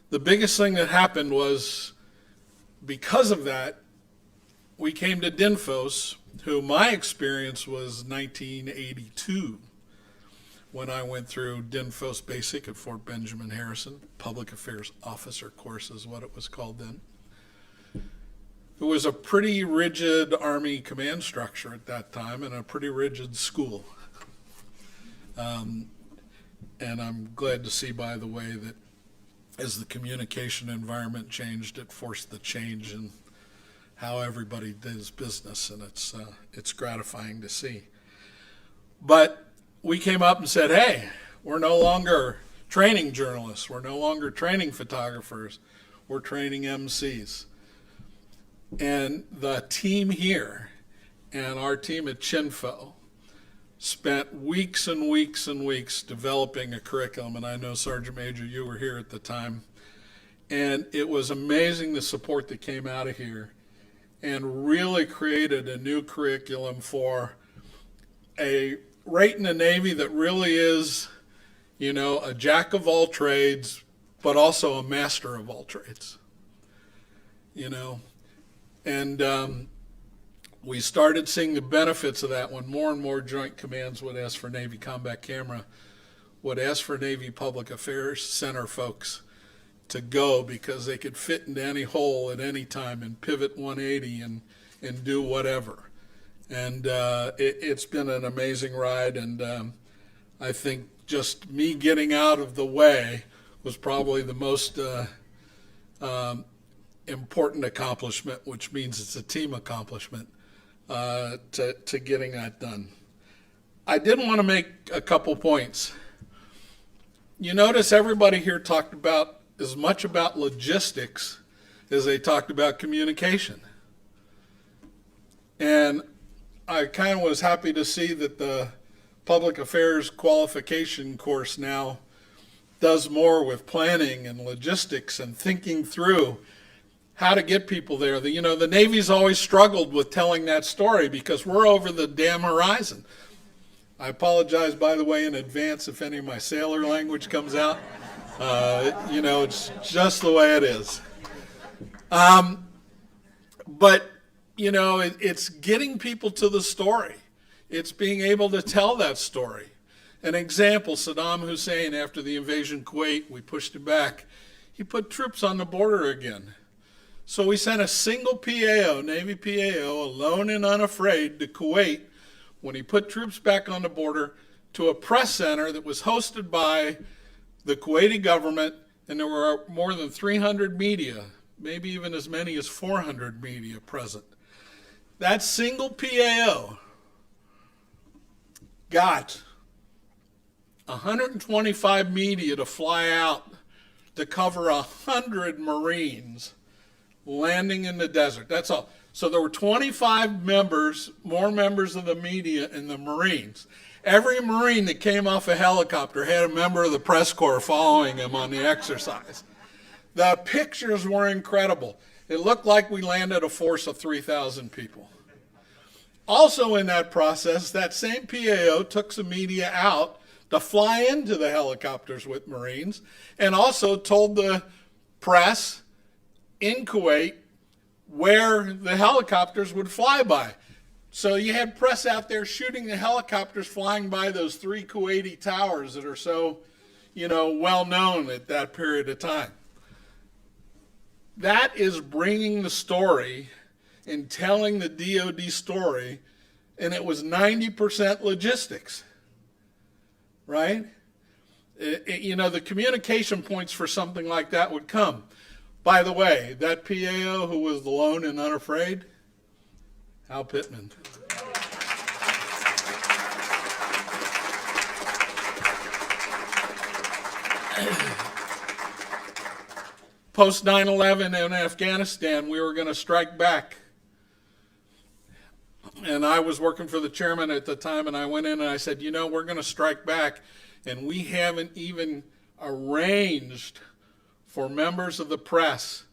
The biggest thing that happened was, because of that, we came to DINFOS, who my experience was 1982, when I went through DINFOS Basic at Fort Benjamin Harrison. Public Affairs Officer course is what it was called then. It was a pretty rigid Army command structure at that time and a pretty rigid school. And I'm glad to see, by the way, that as the communication environment changed, it forced the change in how everybody does business, and it's gratifying to see. But we came up and said, hey, we're no longer training journalists, we're no longer training photographers, we're training MCs. And the team here and our team at Chinfo spent weeks and weeks and weeks developing a curriculum, and I know, Sergeant Major, you were here at the time, And it was amazing the support that came out of here, and really created a new curriculum for a rate in the Navy that really is, you know, a jack of all trades, but also a master of all trades, you know. And we started seeing the benefits of that when more and more joint commands would ask for Navy Combat Camera, would ask for Navy Public Affairs Center folks to go, because they could fit into any hole at any time and pivot 180 and do whatever. And it's been an amazing ride, and I think just me getting out of the way was probably the most important accomplishment, which means it's a team accomplishment, to getting that done. I did want to make a couple points. You notice everybody here talked about as much about logistics as they talked about communication. And I kind of was happy to see that the public affairs qualification course now does more with planning and logistics and thinking through how to get people there. You know, the Navy's always struggled with telling that story because we're over the damn horizon. I apologize, by the way, in advance if any of my sailor language comes out. You know, it's just the way it is. But, you know, it's getting people to the story. It's being able to tell that story. An example, Saddam Hussein, after the invasion of Kuwait, we pushed him back. He put troops on the border again. So we sent a single PAO, Navy PAO, alone and unafraid, to Kuwait when he put troops back on the border, to a press center that was hosted by the Kuwaiti government, and there were more than 300 media, maybe even as many as 400 media present. That single PAO got 125 media to fly out to cover 100 Marines landing in the desert. That's all. So there were 25 members, more members of the media and the Marines. Every Marine that came off a helicopter had a member of the press corps following him on the exercise. The pictures were incredible. It looked like we landed a force of 3,000 people. Also in that process, that same PAO took some media out to fly into the helicopters with Marines, and also told the press in Kuwait where the helicopters would fly by. So you had press out there shooting the helicopters flying by those 3 Kuwaiti towers that are so, you know, well known at that period of time. That is bringing the story and telling the DoD story, and it was 90% logistics, right? You know, the communication points for something like that would come. By the way, that PAO who was alone and unafraid, Hal Pittman. Post 9/11 in Afghanistan, we were going to strike back. And I was working for the chairman at the time, and I went in and I said, you know, we're going to strike back, and we haven't even arranged for members of the press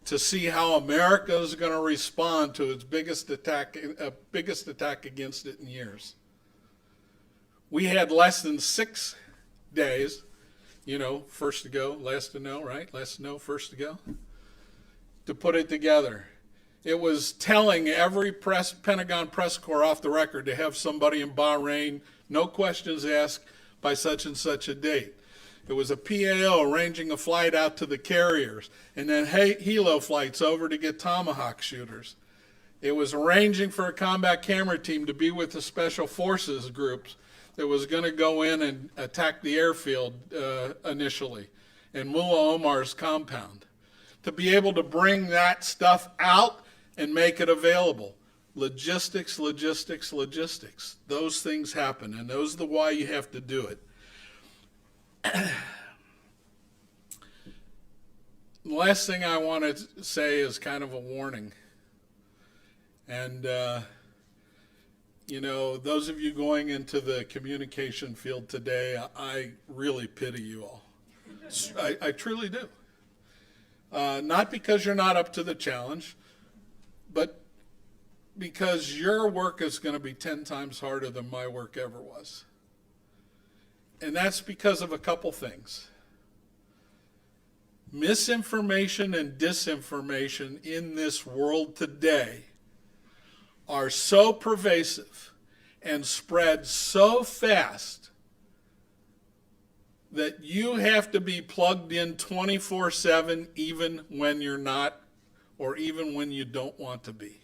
to see how America is going to respond to its biggest attack against it in years. We had less than 6 days, you know, first to go, last to know, right? Last to know, first to go, to put it together. It was telling every Pentagon press corps off the record to have somebody in Bahrain, no questions asked, by such and such a date. It was a PAO arranging a flight out to the carriers, and then helo flights over to get Tomahawk shooters. It was arranging for a combat camera team to be with the special forces groups that was going to go in and attack the airfield initially, and Mullah Omar's compound. To be able to bring that stuff out and make it available. Logistics, logistics, logistics. Those things happen, and those are the why you have to do it. The last thing I want to say is kind of a warning. And, you know, those of you going into the communication field today, I really pity you all. I truly do. Not because you're not up to the challenge, but because your work is going to be 10 times harder than my work ever was. And that's because of a couple things. Misinformation and disinformation in this world today are so pervasive and spread so fast that you have to be plugged in 24/7 even when you're not, or even when you don't want to be.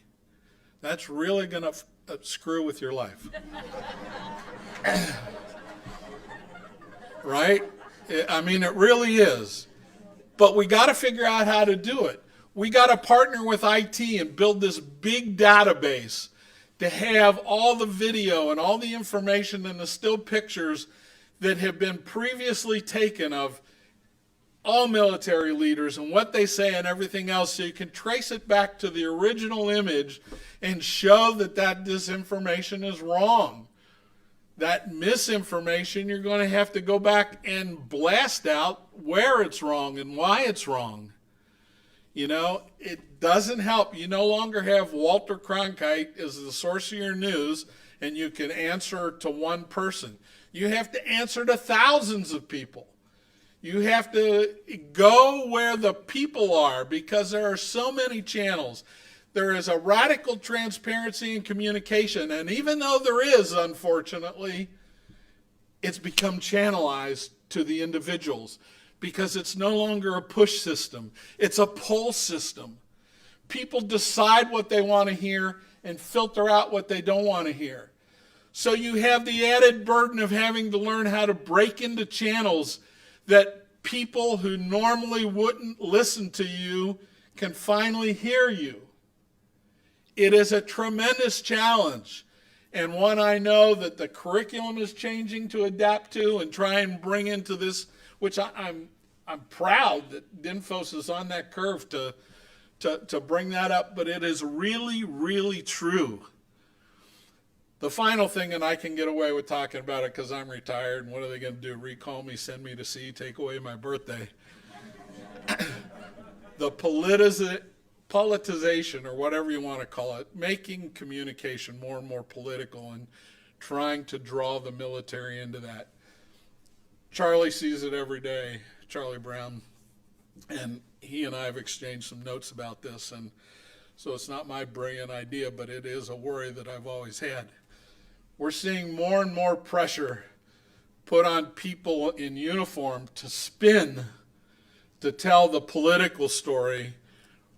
That's really going to screw with your life. Right? I mean, it really is. But we got to figure out how to do it. We got to partner with IT and build this big database to have all the video and all the information and the still pictures that have been previously taken of all military leaders and what they say and everything else, so you can trace it back to the original image and show that that disinformation is wrong. That misinformation, you're going to have to go back and blast out where it's wrong and why it's wrong. You know, it doesn't help. You no longer have Walter Cronkite as the source of your news and you can answer to one person. You have to answer to thousands of people. You have to go where the people are, because there are so many channels. There is a radical transparency in communication, and even though there is, unfortunately, it's become channelized to the individuals because it's no longer a push system. It's a pull system. People decide what they want to hear and filter out what they don't want to hear. So you have the added burden of having to learn how to break into channels that people who normally wouldn't listen to you can finally hear you. It is a tremendous challenge, and one I know that the curriculum is changing to adapt to and try and bring into this, which I'm proud that DINFOS is on that curve to bring that up, but it is really, really true. The final thing, and I can get away with talking about it because I'm retired, and what are they going to do, recall me, send me to sea, take away my birthday? The politicization, or whatever you want to call it, making communication more and more political and trying to draw the military into that. Charlie sees it every day, Charlie Brown, and he and I have exchanged some notes about this, and so it's not my brilliant idea, but it is a worry that I've always had. We're seeing more and more pressure put on people in uniform to spin, to tell the political story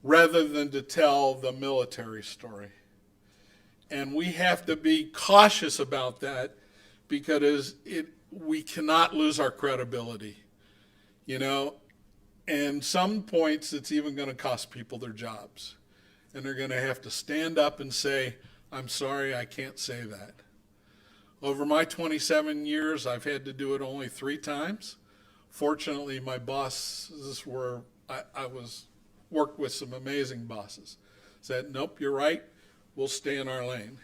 rather than to tell the military story. And we have to be cautious about that because we cannot lose our credibility, you know. And some points it's even going to cost people their jobs. And they're going to have to stand up and say, I'm sorry, I can't say that. Over my 27 years, I've had to do it only 3 times. Fortunately, my bosses were, worked with some amazing bosses. Said, nope, you're right, we'll stay in our lane.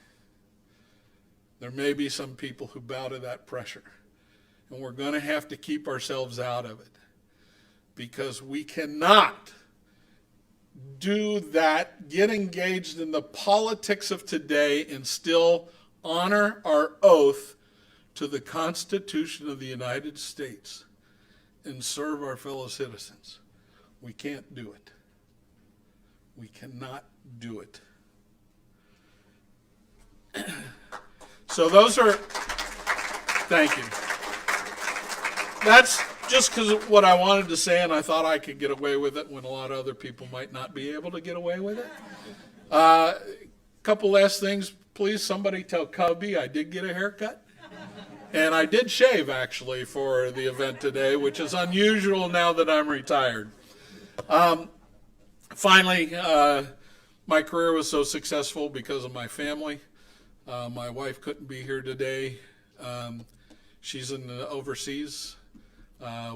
There may be some people who bow to that pressure. And we're going to have to keep ourselves out of it. Because we cannot do that, get engaged in the politics of today and still honor our oath to the Constitution of the United States and serve our fellow citizens. We can't do it. We cannot do it. So those are, thank you. That's just because of what I wanted to say, and I thought I could get away with it when a lot of other people might not be able to get away with it. Couple last things, please. Somebody tell Kirby I did get a haircut. And I did shave, actually, for the event today, which is unusual now that I'm retired. Finally, my career was so successful because of my family. My wife couldn't be here today. She's in the overseas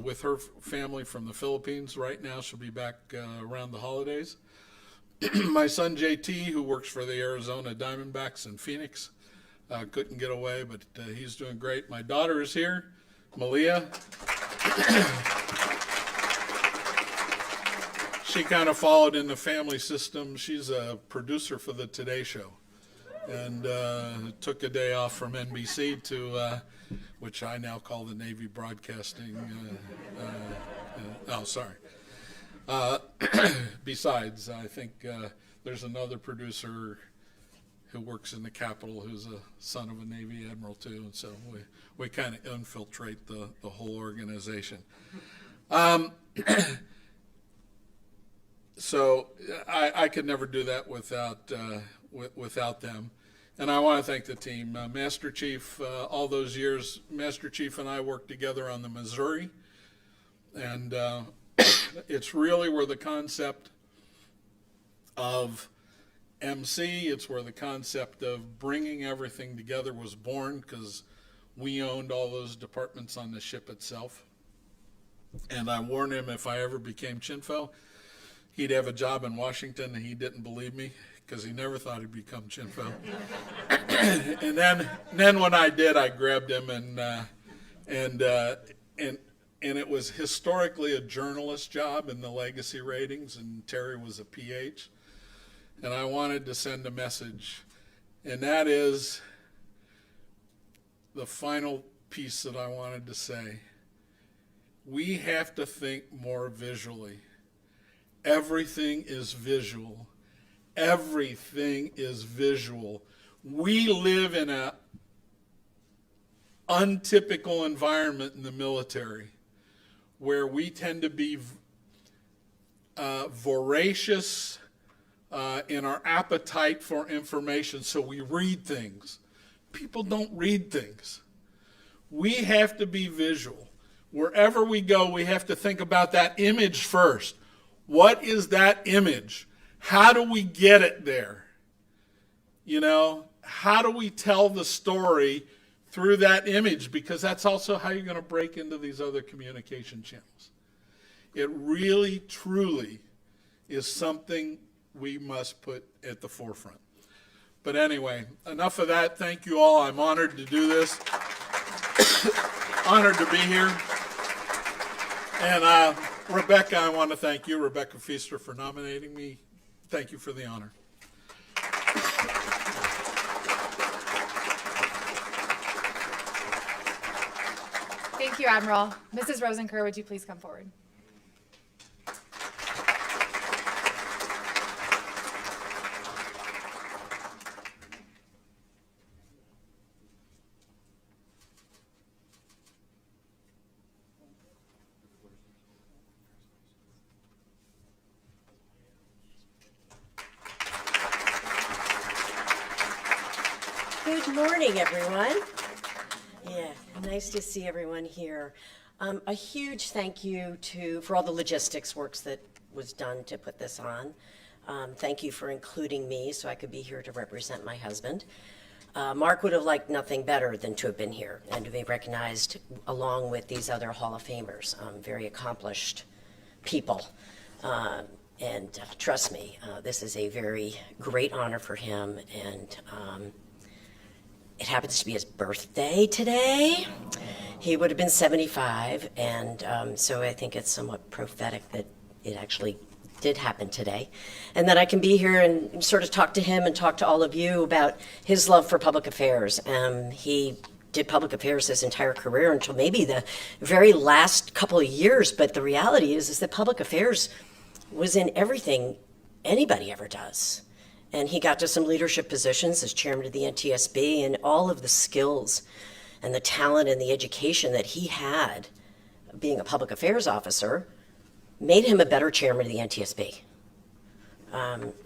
with her family from the Philippines right now. She'll be back around the holidays. My son JT, who works for the Arizona Diamondbacks in Phoenix, couldn't get away, but he's doing great. My daughter is here, Malia. she kind of followed in the family system. She's a producer for the Today Show, and took a day off from NBC to, which I now call the Navy Broadcasting. Besides, I think there's another producer who works in the Capitol who's a son of a Navy admiral too, and so we kind of infiltrate the whole organization. So I could never do that without them. And I want to thank the team. Master Chief, all those years, Master Chief and I worked together on the Missouri. And it's really where the concept of MC, it's where the concept of bringing everything together was born, because we owned all those departments on the ship itself. And I warned him if I ever became Chinfo, he'd have a job in Washington, and he didn't believe me because he never thought he'd become Chinfo. And then when I did, I grabbed him, and it was historically a journalist job in the legacy ratings, and Terry was a PH. And I wanted to send a message, and that is the final piece that I wanted to say. We have to think more visually. Everything is visual. Everything is visual. We live in an untypical environment in the military where we tend to be voracious in our appetite for information, so we read things. People don't read things. We have to be visual. Wherever we go, we have to think about that image first. What is that image? How do we get it there? You know, how do we tell the story through that image? Because that's also how you're going to break into these other communication channels. It really, truly is something we must put at the forefront. But anyway, enough of that. Thank you all. I'm honored to do this. Honored to be here. And Rebecca, I want to thank you, Rebecca Feaster, for nominating me. Thank you for the honor.
Thank you, Admiral. Mrs. Rosenker, would you please come forward?
Good morning, everyone. Yeah, nice to see everyone here. A huge thank you for all the logistics works that was done to put this on. Thank you for including me so I could be here to represent my husband. Mark would have liked nothing better than to have been here and to be recognized along with these other Hall of Famers, very accomplished people. And trust me, this is a very great honor for him, and it happens to be his birthday today. He would have been 75, and so I think it's somewhat prophetic that it actually did happen today. And that I can be here and sort of talk to him and talk to all of you about his love for public affairs. He did public affairs his entire career until maybe the very last couple of years, but the reality is that public affairs was in everything anybody ever does. And he got to some leadership positions as chairman of the NTSB, and all of the skills and the talent and the education that he had being a public affairs officer made him a better chairman of the NTSB.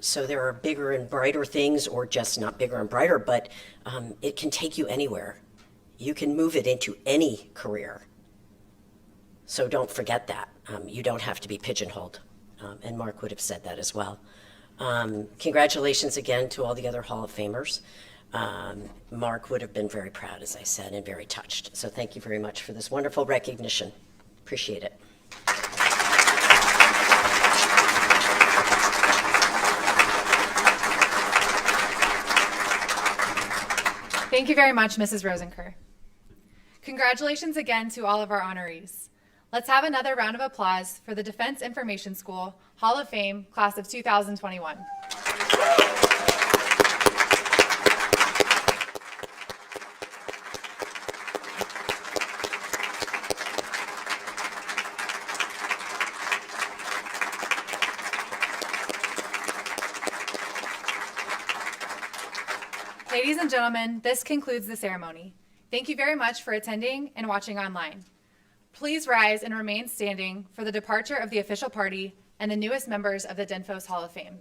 So there are bigger and brighter things, or just not bigger and brighter, but it can take you anywhere. You can move it into any career. So don't forget that. You don't have to be pigeonholed. And Mark would have said that as well. Congratulations again to all the other Hall of Famers. Mark would have been very proud, as I said, and very touched. So thank you very much for this wonderful recognition. Appreciate it.
Thank you very much, Mrs. Rosenker. Congratulations again to all of our honorees. Let's have another round of applause for the Defense Information School Hall of Fame Class of 2021. Ladies and gentlemen, this concludes the ceremony. Thank you very much for attending and watching online. Please rise and remain standing for the departure of the official party and the newest members of the DINFOS Hall of Fame.